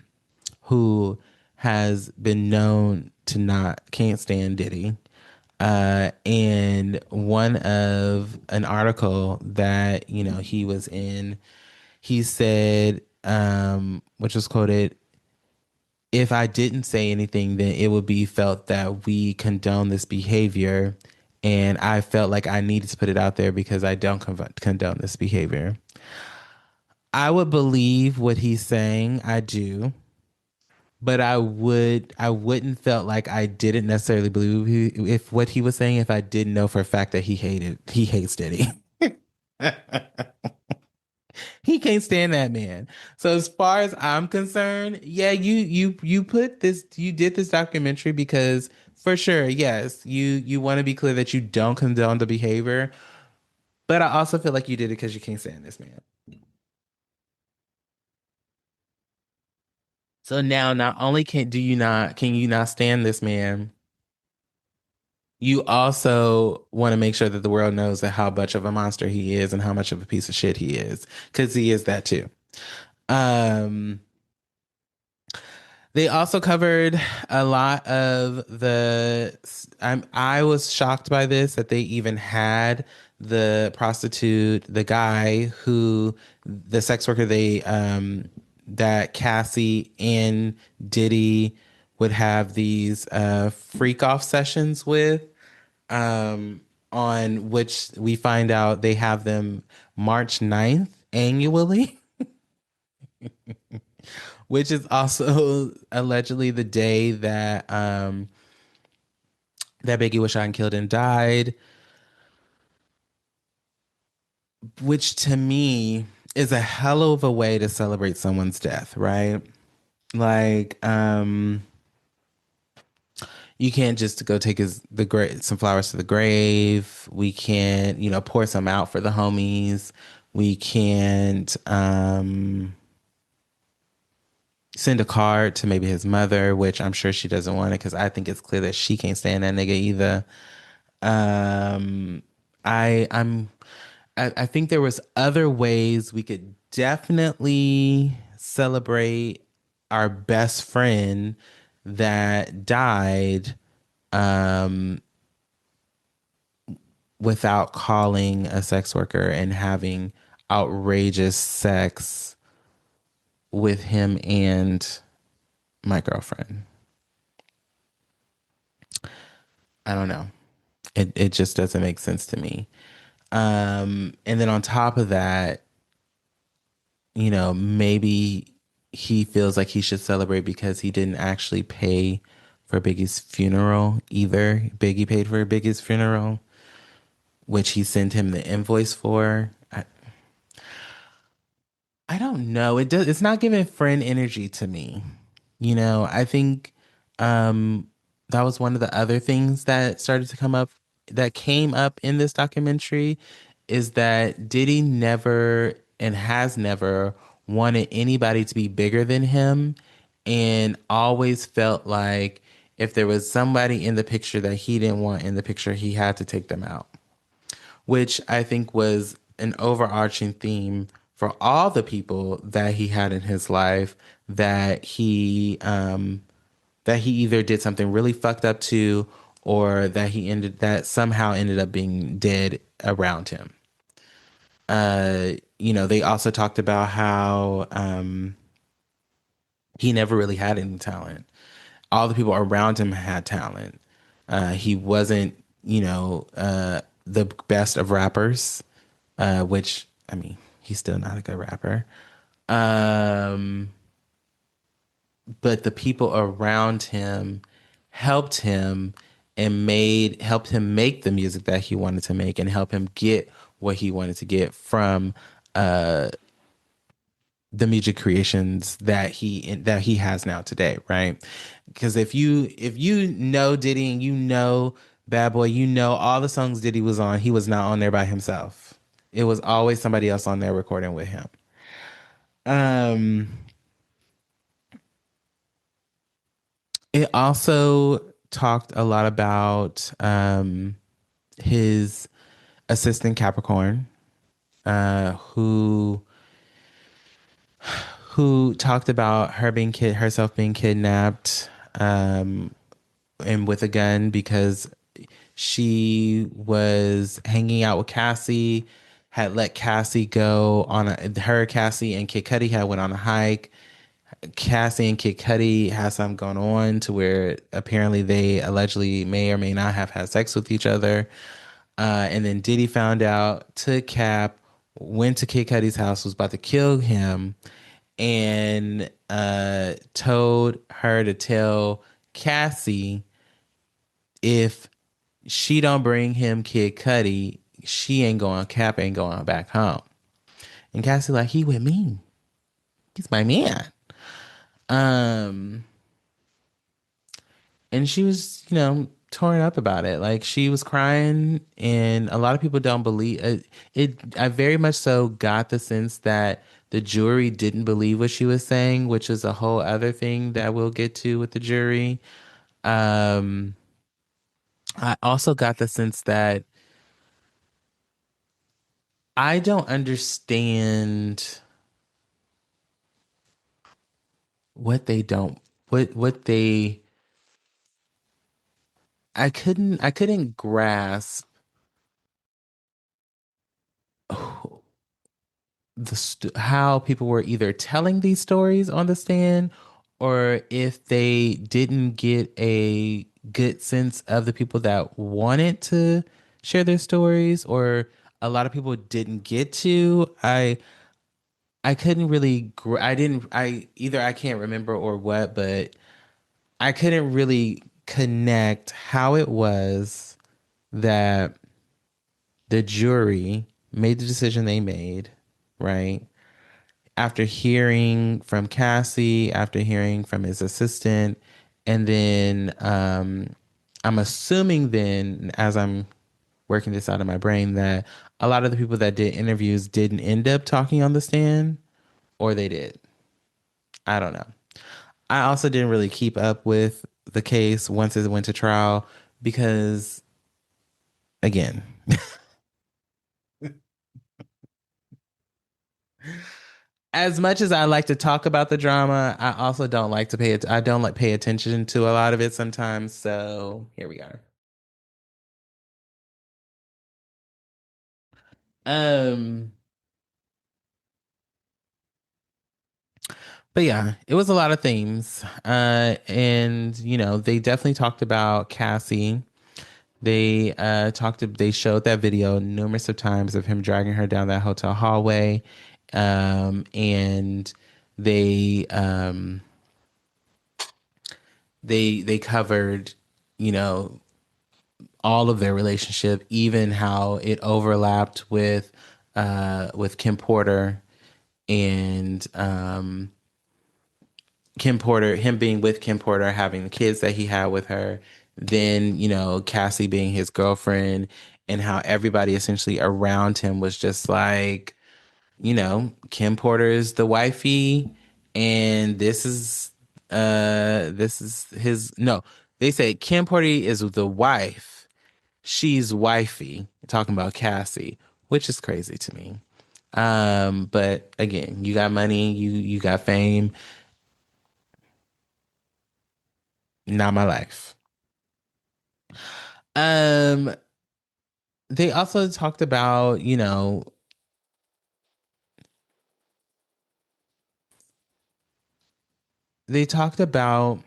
Speaker 1: who has been known to not can't stand Diddy. And one of an article that he was in, he said, which was quoted, "If I didn't say anything, then it would be felt that we condone this behavior, and I felt like I needed to put it out there because I don't condone this behavior." I would believe what he's saying. I do. But I wouldn't felt like I didn't necessarily believe if what he was saying, if I didn't know for a fact that he hates Diddy. He can't stand that man. So as far as I'm concerned, yeah, you did this documentary because for sure, yes, you want to be clear that you don't condone the behavior, but I also feel like you did it because you can't stand this man. So now not only can you not stand this man, you also want to make sure that the world knows that how much of a monster he is and how much of a piece of shit he is, because he is that too. Um, they also covered a lot of I was shocked by this, that they even had the prostitute, the guy who, the sex worker that Cassie and Diddy would have these freak off sessions with, on which we find out they have them March 9th annually, which is also allegedly the day that Biggie was shot and killed and died, which to me is a hell of a way to celebrate someone's death, right? Like, You can't just go take some flowers to the grave. We can't, pour some out for the homies. We can't send a card to maybe his mother, which I'm sure she doesn't want it because I think it's clear that she can't stand that nigga either. Um, I I'm I think there was other ways we could definitely celebrate our best friend that died um, without calling a sex worker and having outrageous sex with him and my girlfriend. I don't know. It just doesn't make sense to me. And then on top of that, maybe he feels like he should celebrate because he didn't actually pay for Biggie's funeral either. Biggie paid for Biggie's funeral, which he sent him the invoice for. I don't know. It's not giving friend energy to me. I think um that was one of the other things that started to come up that came up in this documentary is that Diddy never and has never wanted anybody to be bigger than him and always felt like if there was somebody in the picture that he didn't want in the picture, he had to take them out, which I think was an overarching theme for all the people that he had in his life that he either did something really fucked up to or that somehow ended up being dead around him. They also talked about how he never really had any talent. All the people around him had talent. He wasn't, the best of rappers, which, I mean, he's still not a good rapper. Um, but the people around him helped him and helped him make the music that he wanted to make and help him get what he wanted to get from the music creations that he has now today, right? Because if you know Diddy and you know Bad Boy, you know all the songs Diddy was on, he was not on there by himself. It was always somebody else on there recording with him. Um, it also talked a lot about his assistant Capricorn, who talked about herself being kidnapped, and with a gun because she was hanging out with Cassie, had let Cassie go on Cassie and Kid Cudi had went on a hike. Cassie and Kid Cudi had something going on to where apparently they allegedly may or may not have had sex with each other. And then Diddy found out, took Cap, went to Kid Cudi's house, was about to kill him, and told her to tell Cassie if she don't bring him Kid Cudi, Cap ain't going back home. And Cassie like, he with me. He's my man. Um, and she was, torn up about it. Like she was crying, and a lot of people don't believe it. I very much so got the sense that the jury didn't believe what she was saying, which is a whole other thing that we'll get to with the jury. Um, I also got the sense that I don't understand what they don't what they I couldn't grasp how people were either telling these stories on the stand or if they didn't get a good sense of the people that wanted to share their stories or a lot of people didn't get to. I couldn't really I didn't I either I can't remember or what, but I couldn't really connect how it was that the jury made the decision they made, right? After hearing from Cassie, after hearing from his assistant, and then I'm assuming then, as I'm working this out of my brain, that a lot of the people that did interviews didn't end up talking on the stand, or they did. I don't know. I also didn't really keep up with the case once it went to trial because, again, as much as I like to talk about the drama, I also don't like to pay it. I don't like pay attention to a lot of it sometimes. So here we are. Um, but yeah, it was a lot of themes. And they definitely talked about Cassie. They showed that video numerous of times of him dragging her down that hotel hallway. And they they covered, you know, all of their relationship, even how it overlapped with Kim Porter and Kim Porter, him being with Kim Porter, having the kids that he had with her, then, Cassie being his girlfriend, and how everybody essentially around him was just like, Kim Porter is the wifey, and this is his no. They say Kim Porter is the wife. She's wifey, talking about Cassie, which is crazy to me. But again, you got money, you got fame, not my life. Um, they also talked about, they talked about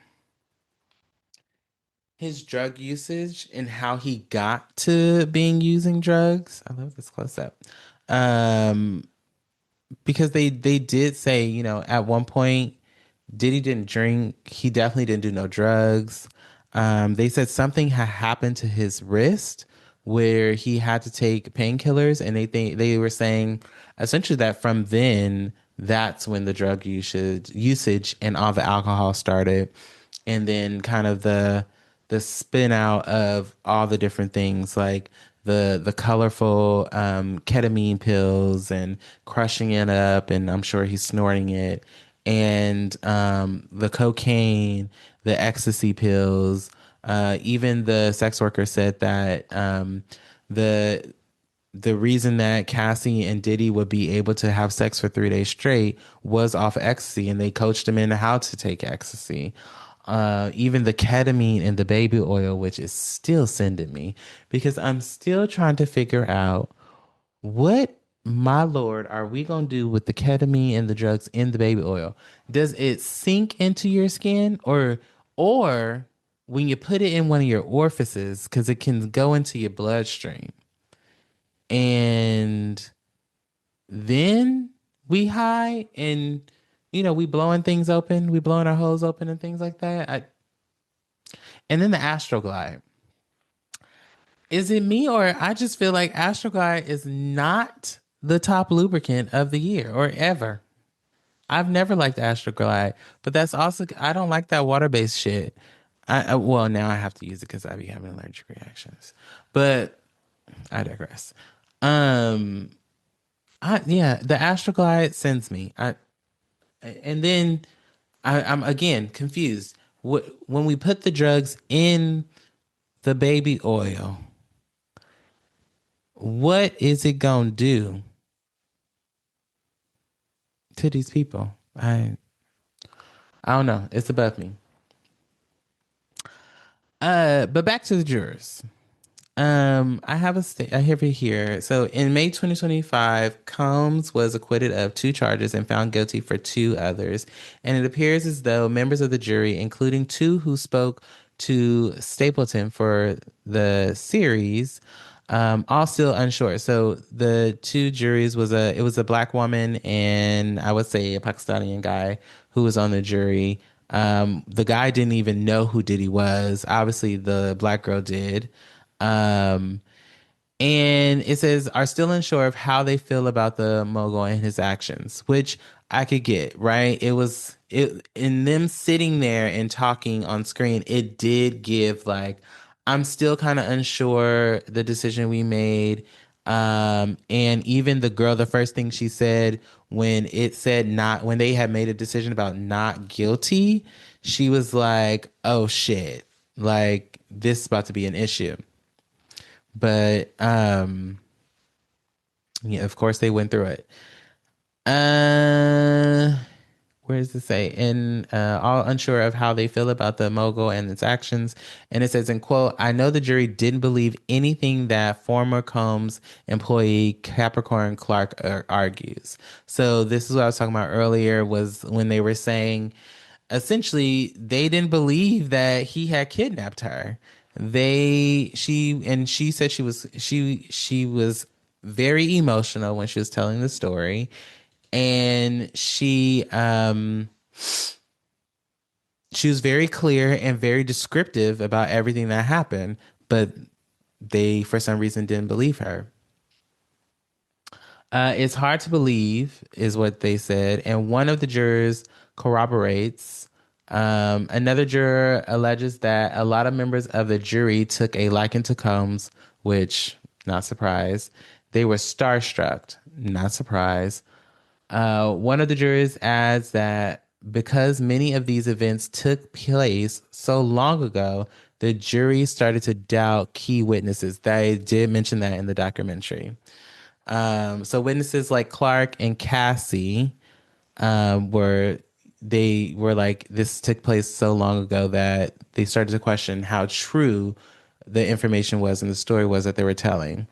Speaker 1: his drug usage and how he got to being using drugs. I love this close up. Um, because they did say, at one point Diddy didn't drink. He definitely didn't do no drugs. They said something had happened to his wrist where he had to take painkillers, and they were saying essentially that from then that's when the drug usage and all the alcohol started, and then kind of the spin out of all the different things like the colorful ketamine pills and crushing it up, and I'm sure he's snorting it, and the cocaine, the ecstasy pills. Even the sex worker said that the the reason that Cassie and Diddy would be able to have sex for 3 days straight was off of ecstasy, and they coached him into how to take ecstasy. Even the ketamine and the baby oil, which is still sending me because I'm still trying to figure out what, my Lord, are we gonna do with the ketamine and the drugs in the baby oil? Does it sink into your skin, or when you put it in one of your orifices, because it can go into your bloodstream, and then we high and we blowing things open, we blowing our holes open and things like that. And then the Astroglide. Is it me, or I just feel like Astroglide is not the top lubricant of the year or ever? I've never liked Astroglide, but that's also I don't like that water-based shit. Well, now I have to use it because I be having allergic reactions. But I digress. Um, yeah, the Astroglide sends me. And then I'm again confused. When we put the drugs in the baby oil, what is it gonna do to these people? I don't know. It's above me. But back to the jurors. I have it here. So in May 2025, Combs was acquitted of 2 charges and found guilty for 2 others. And it appears as though members of the jury, including 2 who spoke to Stapleton for the series, all still unsure. So the 2 juries it was a black woman and I would say a Pakistani guy who was on the jury. The guy didn't even know who Diddy was. Obviously, the black girl did. Um, and it says are still unsure of how they feel about the mogul and his actions, which I could get, right? It in them sitting there and talking on screen, it did give like I'm still kind of unsure the decision we made. And even the girl, the first thing she said when it said not, when they had made a decision about not guilty, she was like, oh shit, like this is about to be an issue. But yeah, of course they went through it. Uh, where does it say? In all unsure of how they feel about the mogul and its actions. And it says, in quote, I know the jury didn't believe anything that former Combs employee Capricorn Clark argues. So this is what I was talking about earlier was when they were saying essentially they didn't believe that he had kidnapped her. She said she was very emotional when she was telling the story, and she was very clear and very descriptive about everything that happened, but they for some reason didn't believe her. It's hard to believe, is what they said. And one of the jurors corroborates. Another juror alleges that a lot of members of the jury took a liking to Combs, which, not surprised. They were starstruck, not surprised. One of the jurors adds that because many of these events took place so long ago, the jury started to doubt key witnesses. They did mention that in the documentary. So witnesses like Clark and Cassie were they were like this took place so long ago that they started to question how true the information was and the story was that they were telling.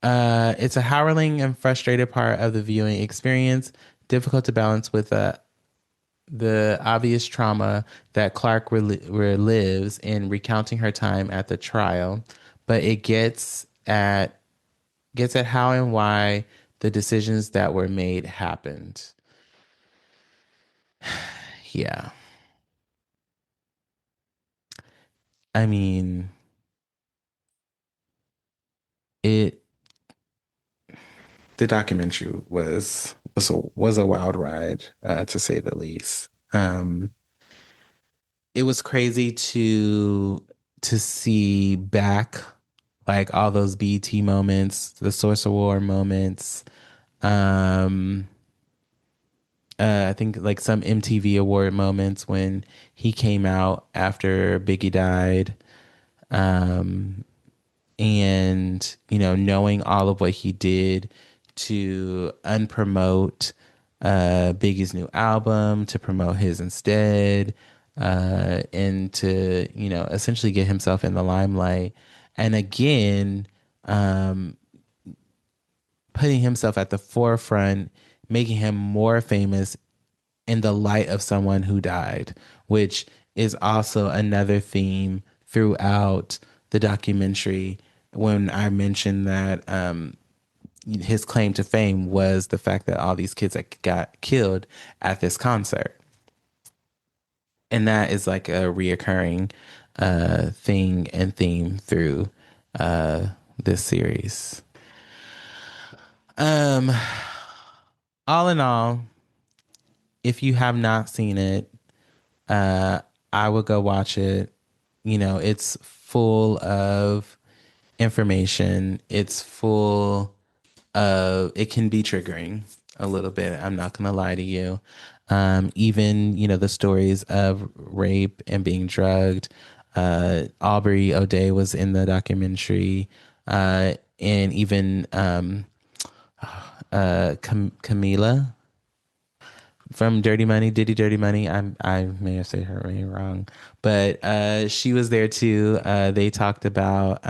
Speaker 1: It's a harrowing and frustrated part of the viewing experience, difficult to balance with the obvious trauma that Clark relives in recounting her time at the trial, but it gets at how and why the decisions that were made happened. Yeah. I mean, it the documentary was a wild ride, to say the least. It was crazy to see back like all those BT moments, the Source of War moments. Um, I think like some MTV award moments when he came out after Biggie died. Um, and knowing all of what he did to unpromote Biggie's new album, to promote his instead, and to essentially get himself in the limelight, and again putting himself at the forefront, making him more famous in the light of someone who died, which is also another theme throughout the documentary. When I mentioned that his claim to fame was the fact that all these kids that got killed at this concert. And that is like a reoccurring thing and theme through this series. Um, all in all, if you have not seen it, uh, I would go watch it. It's full of information. It's full of, it can be triggering a little bit. I'm not going to lie to you. Even, the stories of rape and being drugged. Aubrey O'Day was in the documentary. And even Camila from Dirty Money, Diddy Dirty Money. I may have said her name wrong, but she was there too. They talked about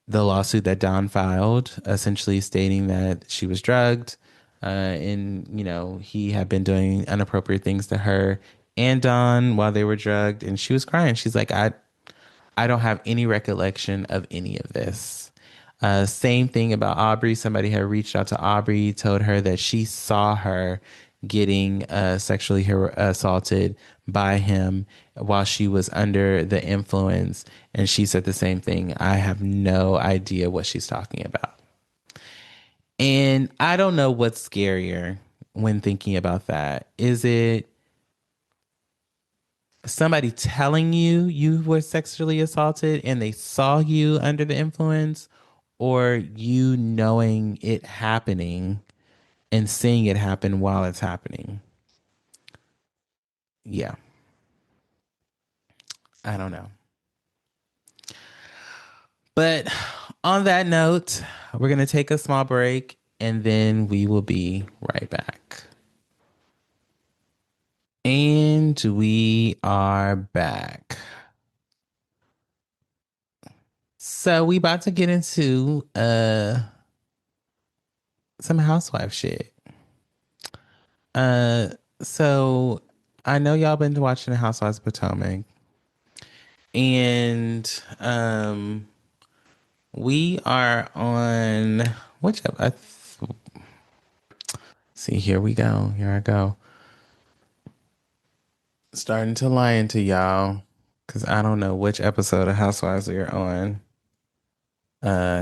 Speaker 1: the lawsuit that Don filed, essentially stating that she was drugged, and he had been doing inappropriate things to her and Don while they were drugged, and she was crying. She's like, I don't have any recollection of any of this. Same thing about Aubrey. Somebody had reached out to Aubrey, told her that she saw her getting sexually assaulted by him while she was under the influence. And she said the same thing. I have no idea what she's talking about. And I don't know what's scarier when thinking about that. Is it somebody telling you you were sexually assaulted and they saw you under the influence, or you knowing it happening and seeing it happen while it's happening. Yeah, I don't know. But on that note, we're going to take a small break and then we will be right back. And we are back. So we about to get into some housewife shit. Uh so I know y'all been watching the Housewives of Potomac, and we are on which see, here we go. Here I go. Starting to lie into y'all because I don't know which episode of Housewives we're on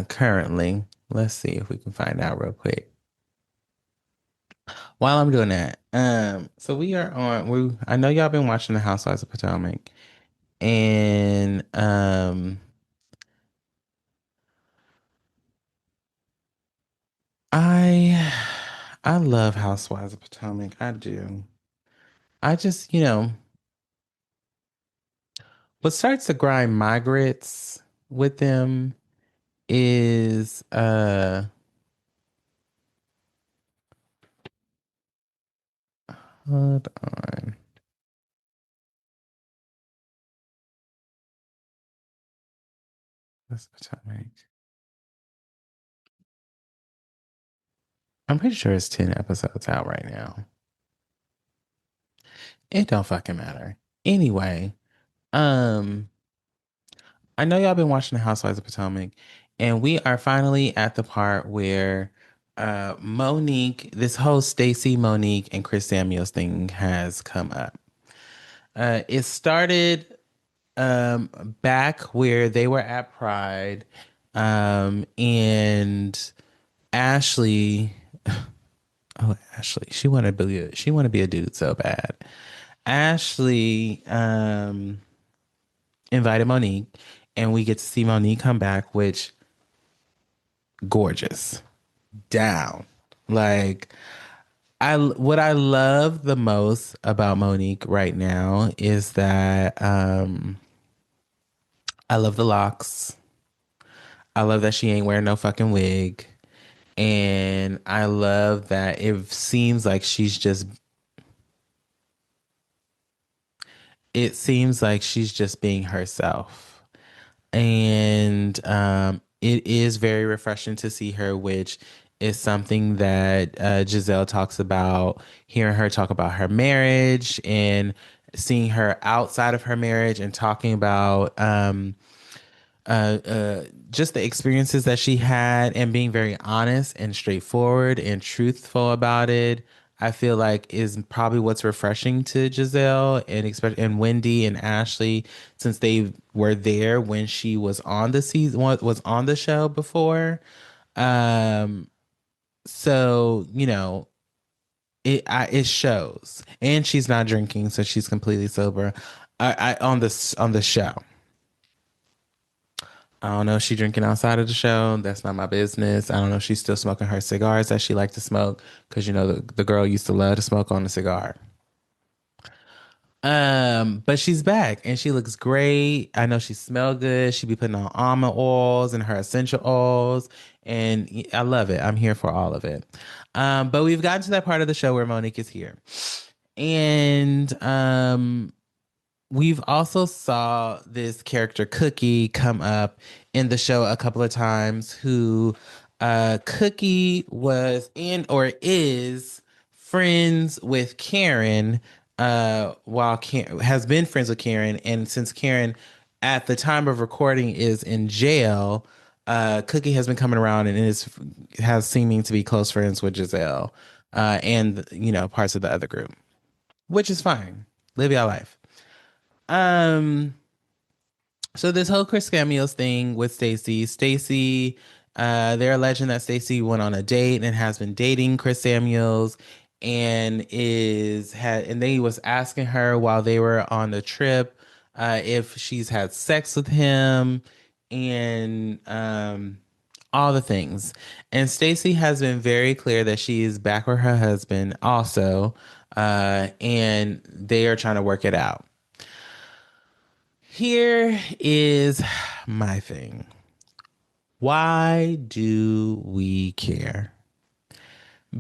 Speaker 1: currently. Let's see if we can find out real quick. While I'm doing that, so we are on. I know y'all been watching the Housewives of Potomac, and I I love Housewives of Potomac. I do. I just, what starts to grind my grits with them is hold on. That's Potomac. I'm pretty sure it's 10 episodes out right now. It don't fucking matter. Anyway, um, I know y'all been watching the Housewives of Potomac, and we are finally at the part where Monique, this whole Stacey, Monique, and Chris Samuels thing has come up. It started back where they were at Pride, and Ashley, oh Ashley, she wanted to be a dude so bad. Ashley invited Monique, and we get to see Monique come back, which gorgeous, down. Like what I love the most about Monique right now is that I love the locks. I love that she ain't wearing no fucking wig. And I love that it seems like she's just being herself. And it is very refreshing to see her, which is something that Giselle talks about, hearing her talk about her marriage and seeing her outside of her marriage and talking about just the experiences that she had and being very honest and straightforward and truthful about it. I feel like is probably what's refreshing to Giselle and Wendy and Ashley, since they were there when she was on the season, was on the show before. Um, so it shows, and she's not drinking, so she's completely sober. I on the show. I don't know if she's drinking outside of the show. That's not my business. I don't know if she's still smoking her cigars that she liked to smoke, because the girl used to love to smoke on a cigar. But she's back and she looks great. I know she smelled good. She be putting on almond oils and her essential oils, and I love it. I'm here for all of it. But we've gotten to that part of the show where Monique is here, and we've also saw this character Cookie come up in the show a couple of times, who Cookie was in or is friends with Karen, while Karen has been friends with Karen, and since Karen at the time of recording is in jail, Cookie has been coming around and has seeming to be close friends with Giselle, and parts of the other group, which is fine. Live your life. Um, so this whole Chris Samuels thing with Stacey, they're alleging that Stacey went on a date and has been dating Chris Samuels, and and then he was asking her while they were on the trip if she's had sex with him and all the things. And Stacy has been very clear that she is back with her husband also, and they are trying to work it out. Here is my thing. Why do we care?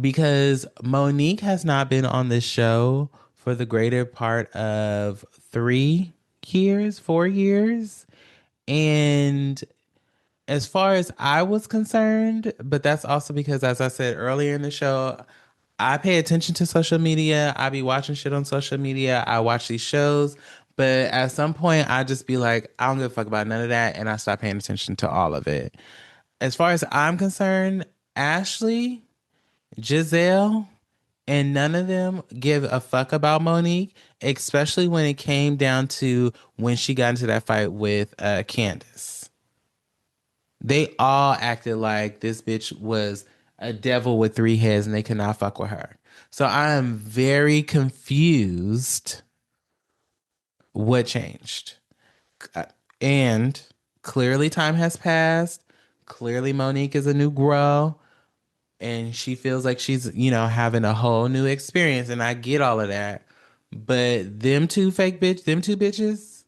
Speaker 1: Because Monique has not been on this show for the greater part of 3 years, 4 years. And as far as I was concerned, but that's also because, as I said earlier in the show, I pay attention to social media. I be watching shit on social media. I watch these shows. But at some point, I just be like, I don't give a fuck about none of that. And I stop paying attention to all of it. As far as I'm concerned, Ashley, Giselle, and none of them give a fuck about Monique, especially when it came down to when she got into that fight with Candace. They all acted like this bitch was a devil with 3 heads and they could not fuck with her. So I am very confused what changed. Uh, And clearly time has passed. Clearly Monique is a new girl and she feels like she's, having a whole new experience, and I get all of that. But them two bitches,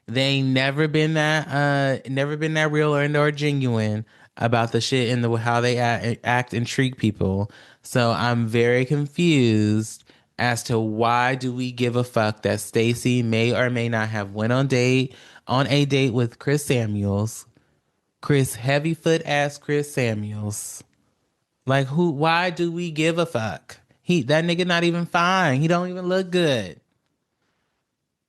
Speaker 1: they ain't never been that real or genuine about the shit and the how they act and treat people. So I'm very confused as to why do we give a fuck that Stacy may or may not have went on a date with Chris Samuels, Chris Heavyfoot ass Chris Samuels. Like who? Why do we give a fuck? That nigga not even fine. He don't even look good.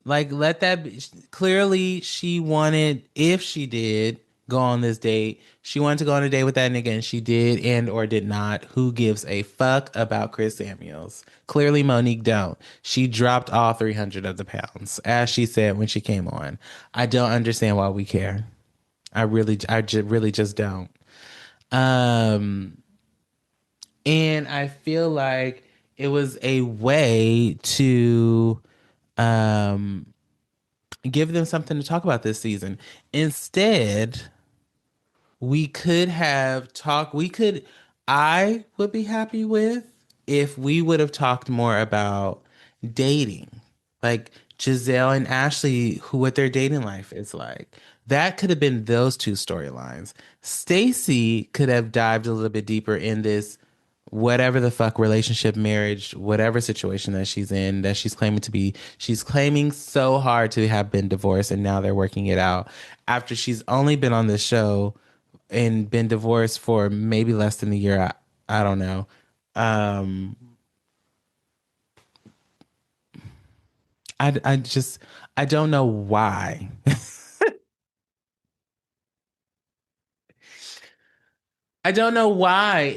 Speaker 1: Like let that be. Clearly she wanted, if she did go on this date, she wanted to go on a date with that nigga and she did and or did not. Who gives a fuck about Chris Samuels? Clearly Monique don't. She dropped all 300 of the pounds, as she said when she came on. I don't understand why we care. Really just don't. Um, and I feel like it was a way to um give them something to talk about this season. Instead, we could, I would be happy with if we would have talked more about dating. Like Giselle and Ashley, who what their dating life is like. That could have been those two storylines. Stacy could have dived a little bit deeper in this whatever the fuck relationship, marriage, whatever situation that she's in, that she's claiming so hard to have been divorced and now they're working it out after she's only been on this show and been divorced for maybe less than a year. I don't know. Um, I just, I don't know why. I don't know why.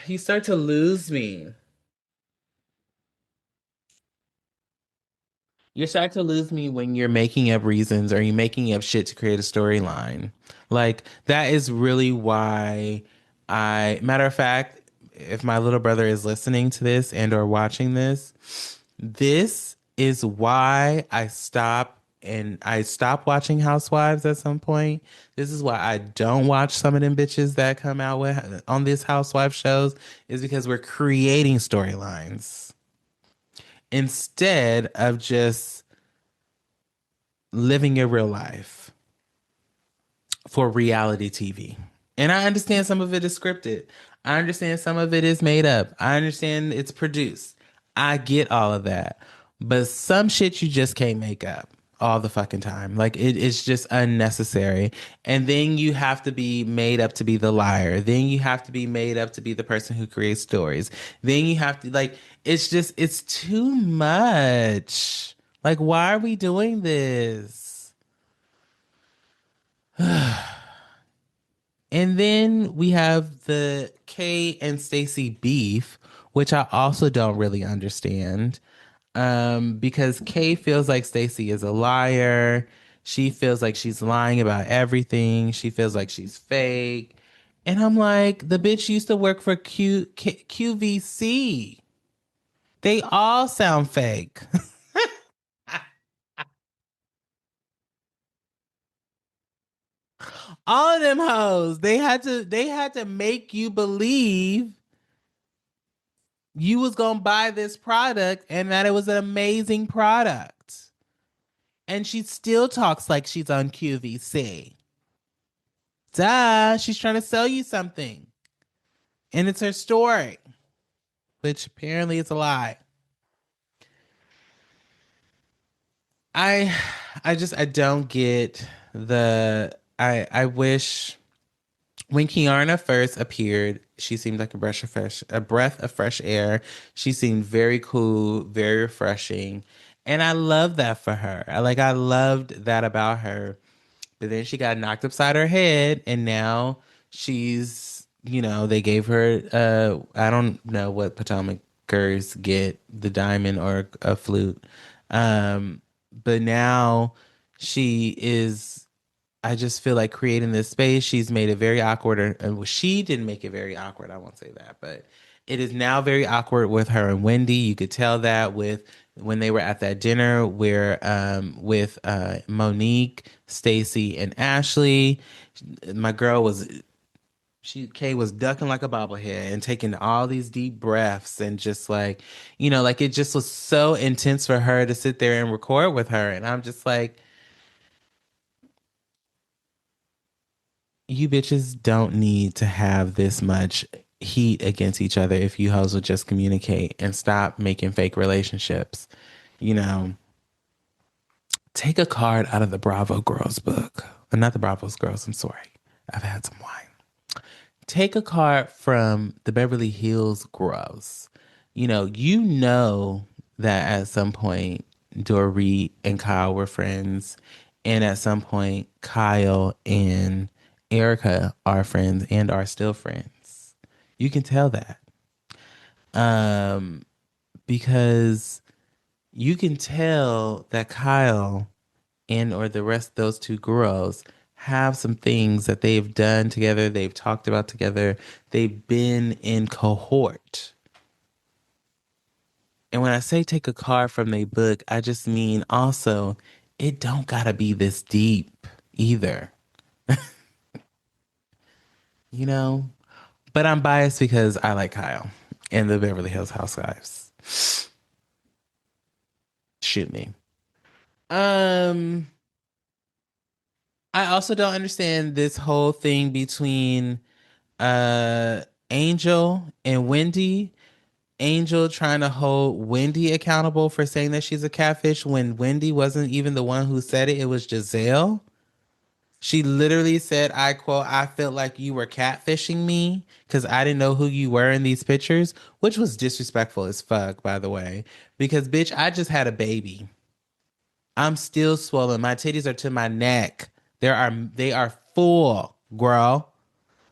Speaker 1: You start to lose me. You're starting to lose me when you're making up reasons or you're making up shit to create a storyline. Like that is really why matter of fact, if my little brother is listening to this and or watching this, this is why I stop watching Housewives at some point. This is why I don't watch some of them bitches that come out with on these Housewife shows, is because we're creating storylines instead of just living your real life for reality TV. And I understand some of it is scripted. I understand some of it is made up. I understand it's produced. I get all of that. But some shit you just can't make up all the fucking time. Like it's just unnecessary. And then you have to be made up to be the liar. Then you have to be made up to be the person who creates stories. Then you have to it's too much. Like why are we doing this? And then we have the Kay and Stacy beef, which I also don't really understand. Because Kay feels like Stacy is a liar. She feels like she's lying about everything. She feels like she's fake. And I'm like, the bitch used to work for QVC. They all sound fake. All of them hoes. They had to make you believe you was gonna buy this product and that it was an amazing product. And she still talks like she's on QVC. Duh, she's trying to sell you something. And it's her story, which apparently is a lie. I I don't get I wish when Kiarna first appeared, she seemed like a breath of fresh air. She seemed very cool, very refreshing. And I love that for her. I loved that about her. But then she got knocked upside her head, and now they gave her I don't know what Potomacers get, the diamond or a flute. But now she is I just feel like creating this space, she's made it very awkward. Well, she didn't make it very awkward. I won't say that, but it is now very awkward with her and Wendy. You could tell that with when they were at that dinner where with Monique, Stacy, and Ashley. My girl was Kay was ducking like a bobblehead and taking all these deep breaths and just like it just was so intense for her to sit there and record with her. And I'm just like, you bitches don't need to have this much heat against each other if you hoes will just communicate and stop making fake relationships. You know, take a card out of the Bravo Girls book. Not the Bravo's Girls, I'm sorry. I've had some wine. Take a card from the Beverly Hills Girls. You know that at some point Dorit and Kyle were friends, and at some point Kyle and Erica are friends and are still friends. You can tell that. Um, because you can tell that Kyle and or the rest of those two girls have some things that they've done together, they've talked about together, they've been in cohort. And when I say take a card from their book, I just mean also it don't gotta be this deep either, you know? But I'm biased because I like Kyle and the Beverly Hills Housewives. Shoot me. Um, I also don't understand this whole thing between Angel and Wendy. Angel trying to hold Wendy accountable for saying that she's a catfish when Wendy wasn't even the one who said it. It was Giselle. She literally said, I quote, I felt like you were catfishing me because I didn't know who you were in these pictures, which was disrespectful as fuck, by the way. Because, bitch, I just had a baby. I'm still swollen. My titties are to my neck. They are full, girl.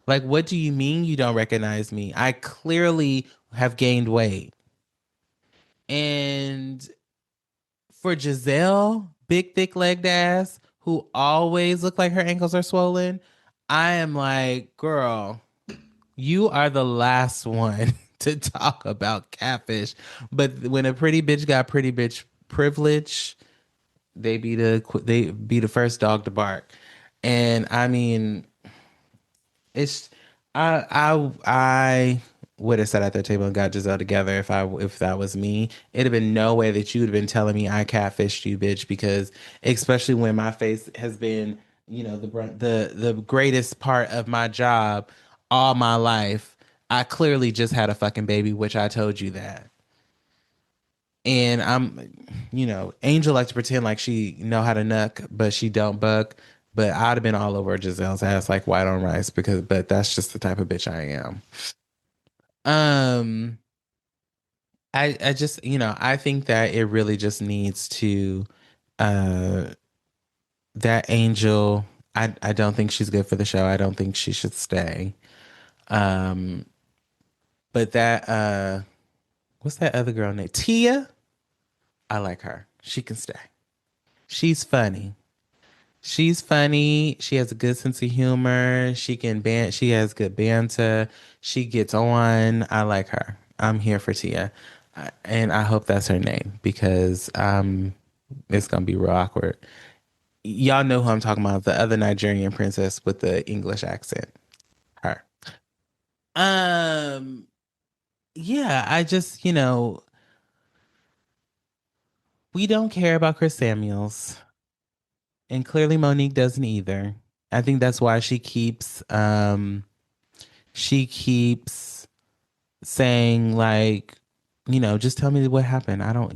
Speaker 1: Like, what do you mean you don't recognize me? I clearly have gained weight. And for Giselle, big thick legged ass, who always look like her ankles are swollen, I am like, girl, you are the last one to talk about catfish. But when a pretty bitch got pretty bitch privilege, they be the first dog to bark. And I mean, it's I would have sat at that table and got Giselle together if that was me. It'd have been no way that you would have been telling me I catfished you, bitch, because especially when my face has been, the greatest part of my job all my life. I clearly just had a fucking baby, which I told you that. And Angel likes to pretend like she know how to nuck, but she don't buck. But I'd have been all over Giselle's ass like white on rice but that's just the type of bitch I am. Um, I just, I think that it really just needs to, uh, that Angel, I don't think she's good for the show. I don't think she should stay. Um, but what's that other girl named Tia? I like her. She can stay. She's funny. She's funny. She has a good sense of humor. She has good banter. She gets on. I like her. I'm here for Tia. And I hope that's her name because it's gonna be real awkward. Y'all know who I'm talking about, the other Nigerian princess with the English accent. Her. Um yeah, I just, we don't care about Chris Samuels. And clearly Monique doesn't either. I think that's why she keeps saying like, just tell me what happened. I don't,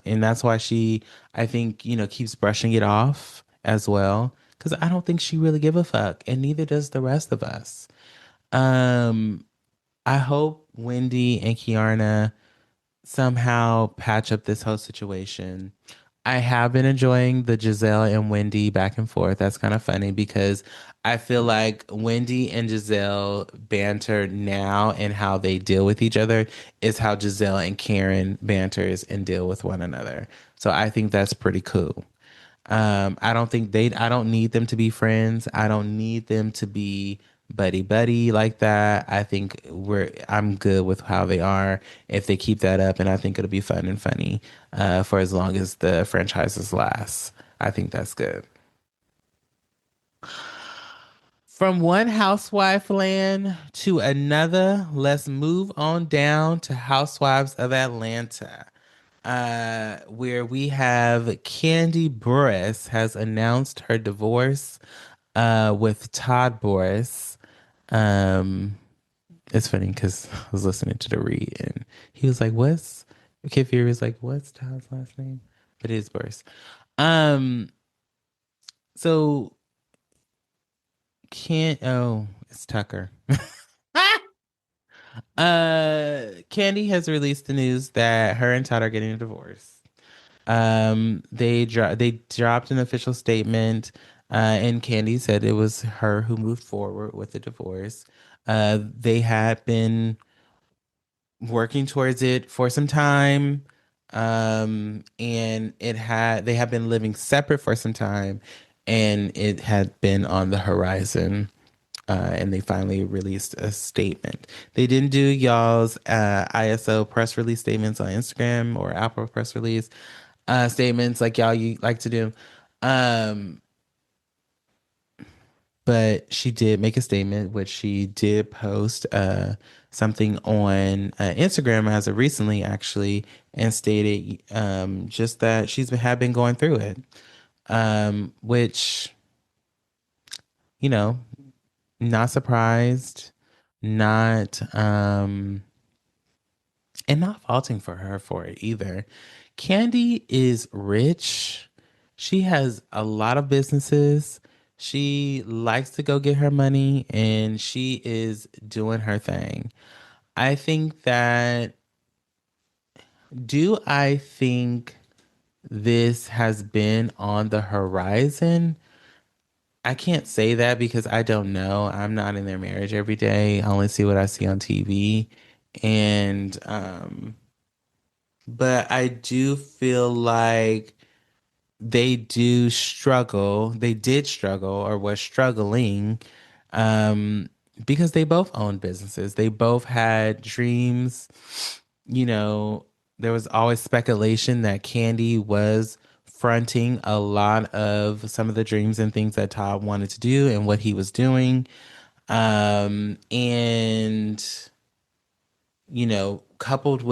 Speaker 1: and that's why she I think, keeps brushing it off as well cuz I don't think she really give a fuck and neither does the rest of us. Um I hope Wendy and Kiarna somehow patch up this whole situation. I have been enjoying the Giselle and Wendy back and forth. That's kind of funny because I feel like Wendy and Giselle banter now and how they deal with each other is how Giselle and Karen banters and deal with one another. So I think that's pretty cool. I don't need them to be friends. I don't need them to be buddy buddy like that. I'm good with how they are if they keep that up, and I think it'll be fun and funny for as long as the franchises last. I think that's good. From one housewife land to another, let's move on down to Housewives of Atlanta, where we have Candy Burris has announced her divorce with Todd Burris. Um, it's funny because I was listening to the read and he was like, "What's?" Kid Fury was like, "What's Todd's last name?" But it is Burris. Um, so can't. Oh, it's Tucker. Candy has released the news that her and Todd are getting a divorce. They dropped an official statement, and Candy said it was her who moved forward with the divorce. They had been working towards it for some time, and they have been living separate for some time, and it had been on the horizon. And they finally released a statement. They didn't do y'all's ISO press release statements on Instagram or Apple press release statements like y'all you like to do. Um, but she did make a statement, which she did post something on Instagram as of recently, actually, and stated just that had been going through it, which, you know, not surprised, not and not faulting for her for it either. Candy is rich. She has a lot of businesses. She likes to go get her money and she is doing her thing. I think that, do I think this has been on the horizon? I can't say that because I don't know. I'm not in their marriage every day. I only see what I see on TV. And but I do feel like they did struggle or were struggling um, because they both owned businesses. They both had dreams. You know, there was always speculation that Candy was fronting a lot of some of the dreams and things that Todd wanted to do and what he was doing. And coupled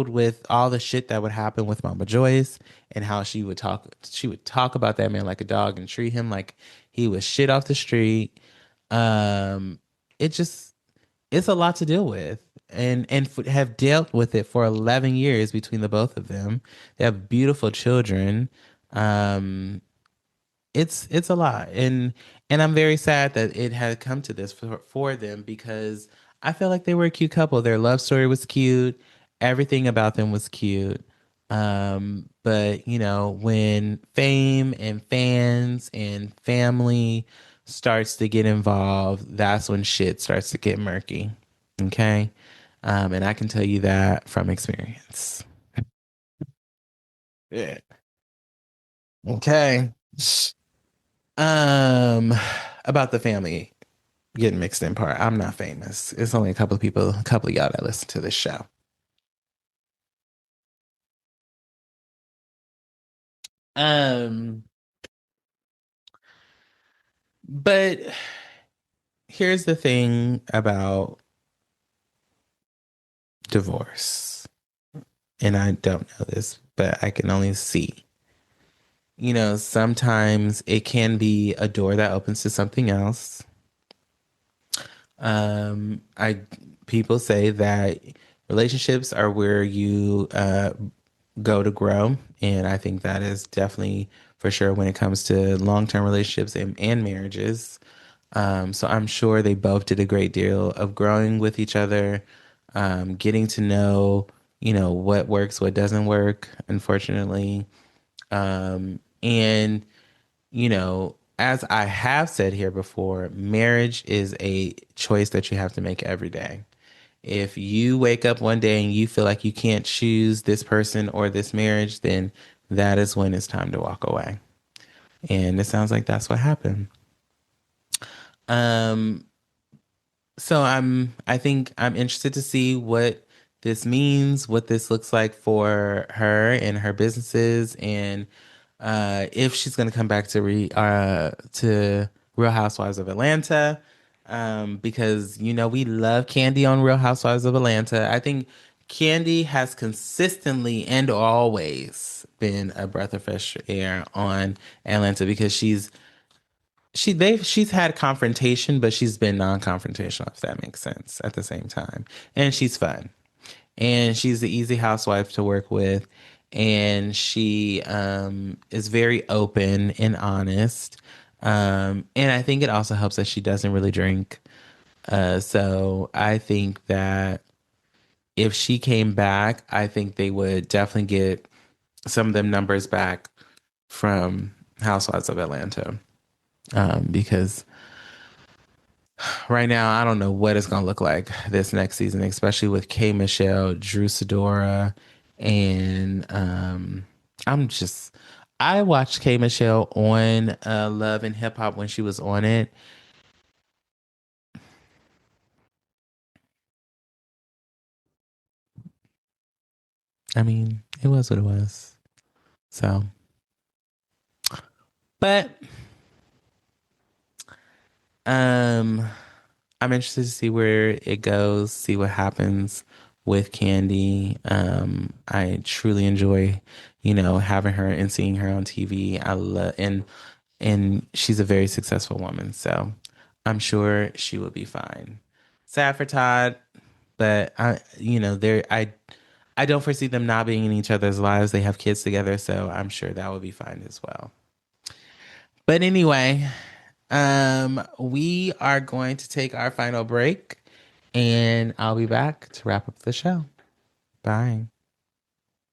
Speaker 1: with all the shit that would happen with Mama Joyce and how she would talk about that man like a dog and treat him like he was shit off the street. Um, it just it's a lot to deal with. And have dealt with it for 11 years between the both of them. They have beautiful children. Um, it's a lot, and I'm very sad that it had come to this for them because I feel like they were a cute couple. Their love story was cute. Everything about them was cute. But when fame and fans and family starts to get involved, that's when shit starts to get murky. Okay. And I can tell you that from experience. Yeah. Okay. Um, about the family getting mixed in part. I'm not famous. It's only a couple of people, a couple of y'all that listen to this show. Um, but here's the thing about divorce, and I don't know this, but I can only see. Sometimes it can be a door that opens to something else. I People say that relationships are where you go to grow, and I think that is definitely for sure when it comes to long-term relationships and marriages. So I'm sure they both did a great deal of growing with each other, getting to know, what works, what doesn't work, unfortunately. And as I have said here before, marriage is a choice that you have to make every day. If you wake up one day and you feel like you can't choose this person or this marriage, then that is when it's time to walk away. And it sounds like that's what happened. Um, I think I'm interested to see what this means, what this looks like for her and her businesses, and if she's going to come back to Real Housewives of Atlanta, because we love Candy on Real Housewives of Atlanta. I think Candy has consistently and always been a breath of fresh air on Atlanta because she's had confrontation, but she's been non-confrontational, if that makes sense, at the same time. And she's fun. And she's the easy housewife to work with. And she is very open and honest. And I think it also helps that she doesn't really drink. So I think that if she came back, I think they would definitely get some of them numbers back from Housewives of Atlanta. Because right now, I don't know what it's gonna look like this next season, especially with K Michelle, Drew Sidora, and I'm just I watched K Michelle on Love and Hip Hop when she was on it. I mean, it was what it was. So, but um, I'm interested to see where it goes, see what happens with Candy. I truly enjoy, having her and seeing her on TV. I love and she's a very successful woman, so I'm sure she will be fine. Sad for Todd, but I don't foresee them not being in each other's lives. They have kids together, so I'm sure that will be fine as well. But anyway, we are going to take our final break, and I'll be back to wrap up the show. Bye.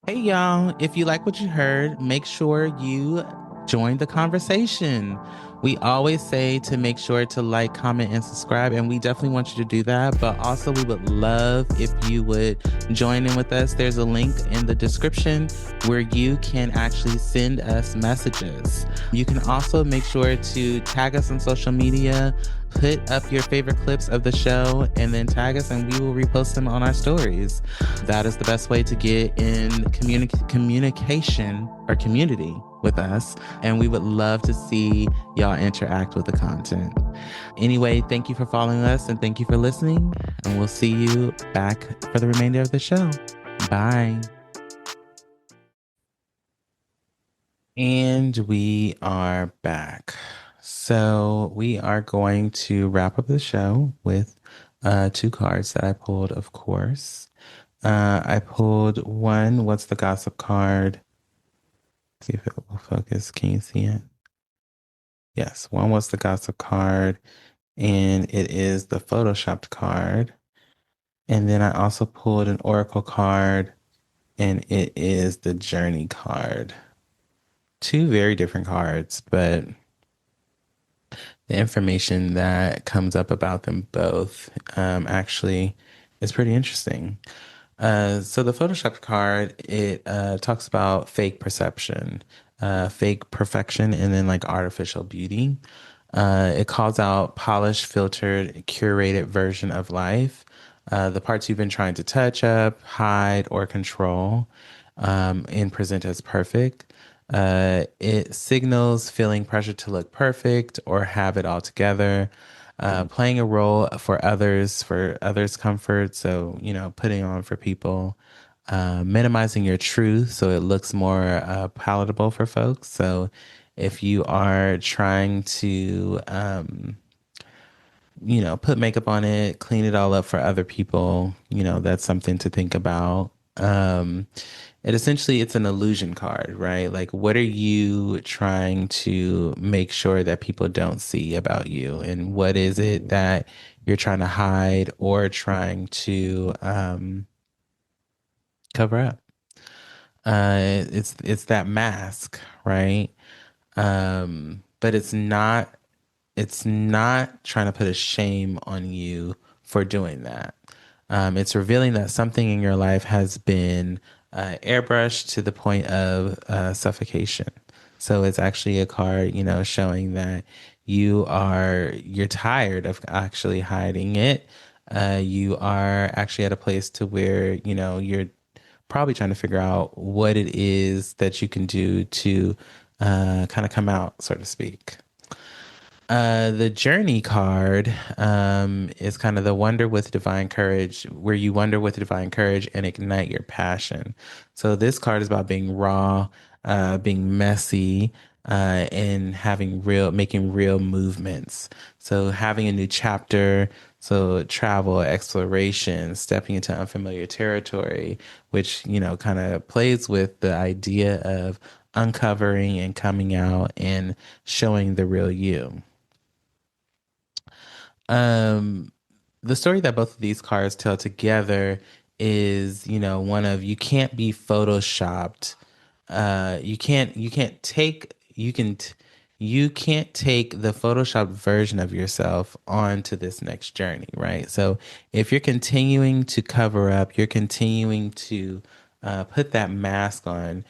Speaker 1: Hey, y'all. If you like what you heard, make sure you join the conversation. We always say to make sure to like, comment, and subscribe, and we definitely want you to do that. But also, we would love if you would join in with us. There's a link in the description where you can actually send us messages. You can also make sure to tag us on social media, put up your favorite clips of the show, and then tag us, and we will repost them on our stories. That is the best way to get in communication or community with us. And we would love to see y'all interact with the content. Anyway, thank you for following us and thank you for listening. And we'll see you back for the remainder of the show. Bye. And we are back. So we are going to wrap up the show with two cards that I pulled, of course. I pulled one, what's the gossip card? See if it will focus. Can you see it? Yes, one was the gossip card, and it is the photoshopped card. And then I also pulled an oracle card, and it is the journey card. Two very different cards, but the information that comes up about them both actually is pretty interesting. So the Photoshop card, it talks about fake perception. fake perfection and then like artificial beauty. It calls out polished, filtered, curated version of life. The parts you've been trying to touch up, hide, or control, and present as perfect. It signals feeling pressure to look perfect or have it all together, playing a role for others' comfort. So, putting on for people, minimizing your truth so it looks more palatable for folks. So, if you are trying to, put makeup on it, clean it all up for other people, that's something to think about. It's an illusion card, right? Like, what are you trying to make sure that people don't see about you? And what is it that you're trying to hide or trying to cover up? It's that mask, right? But it's not trying to put a shame on you for doing that. It's revealing that something in your life has been airbrushed to the point of suffocation. So it's actually a card, showing that you're tired of actually hiding it. You are actually at a place to where, you're probably trying to figure out what it is that you can do to kind of come out, so to speak. The journey card is kind of the wonder with divine courage, where you wonder with divine courage and ignite your passion. So this card is about being raw, being messy, and making real movements. So having a new chapter, so travel, exploration, stepping into unfamiliar territory, which, kind of plays with the idea of uncovering and coming out and showing the real you. Um, the story that both of these cards tell together is, one of you can't be photoshopped. You can't take the photoshopped version of yourself onto this next journey, right? So if you're continuing to cover up, you're continuing to put that mask on.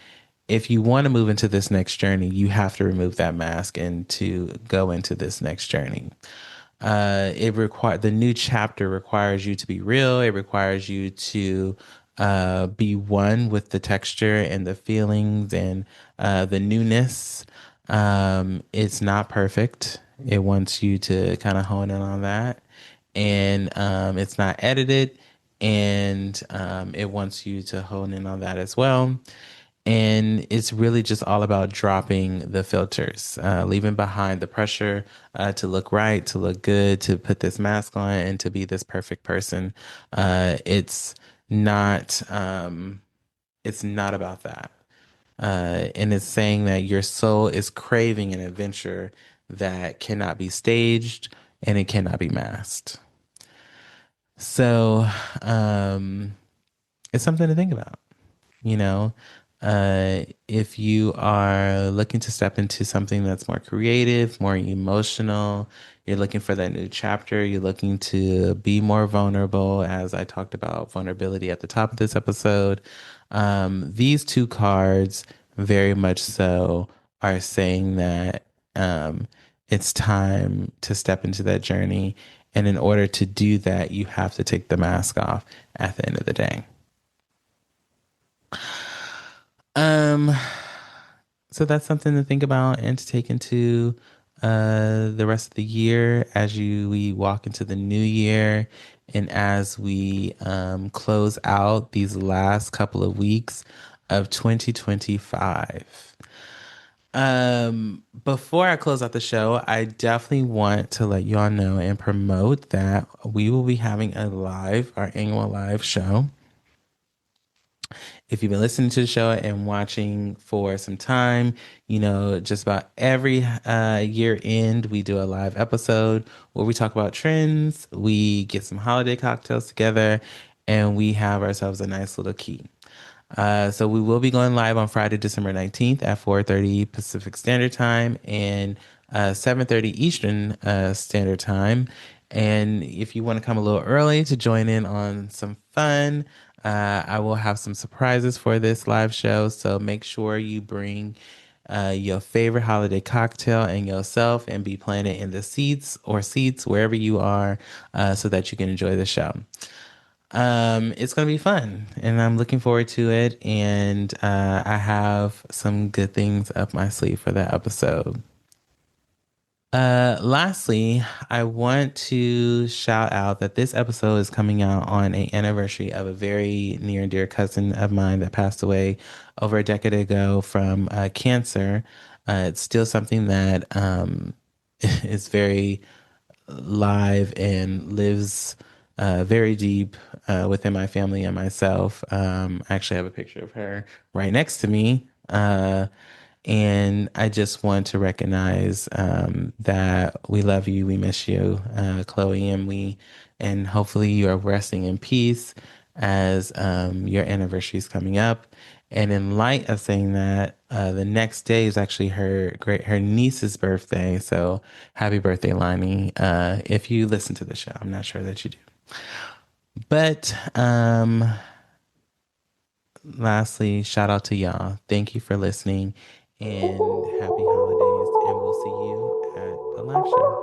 Speaker 1: If you want to move into this next journey, you have to remove that mask and to go into this next journey. The new chapter requires you to be real. It requires you to be one with the texture and the feelings and the newness. It's not perfect. It wants you to kind of hone in on that, and it's not edited, and it wants you to hone in on that as well. And it's really just all about dropping the filters, leaving behind the pressure to look right, to look good, to put this mask on, and to be this perfect person. It's not. It's not about that. And it's saying that your soul is craving an adventure that cannot be staged and it cannot be masked. So it's something to think about. You know, if you are looking to step into something that's more creative, more emotional, you're looking for that new chapter, you're looking to be more vulnerable, as I talked about vulnerability at the top of this episode. These two cards very much so are saying that it's time to step into that journey. And in order to do that, you have to take the mask off at the end of the day. Um, so that's something to think about and to take into the rest of the year as we walk into the new year and as we close out these last couple of weeks of 2025. Before I close out the show, I definitely want to let y'all know and promote that we will be having our annual live show. If you've been listening to the show and watching for some time, just about every year end, we do a live episode where we talk about trends, we get some holiday cocktails together, and we have ourselves a nice little key. So we will be going live on Friday, December 19th at 4:30 Pacific Standard Time and 7:30 Eastern Standard Time. And if you want to come a little early to join in on some fun, I will have some surprises for this live show. So make sure you bring your favorite holiday cocktail and yourself and be playing it in the seats wherever you are so that you can enjoy the show. It's gonna be fun, and I'm looking forward to it. And I have some good things up my sleeve for that episode. Lastly, I want to shout out that this episode is coming out on an anniversary of a very near and dear cousin of mine that passed away over a decade ago from cancer. It's still something that is very live and lives very deep within my family and myself. I actually have a picture of her right next to me. And I just want to recognize that we love you, we miss you, Chloe, and hopefully you are resting in peace as your anniversary is coming up. And in light of saying that, the next day is actually her niece's birthday. So happy birthday, Lonnie! If you listen to the show, I'm not sure that you do. But lastly, shout out to y'all. Thank you for listening and happy holidays. And we'll see you at the live show.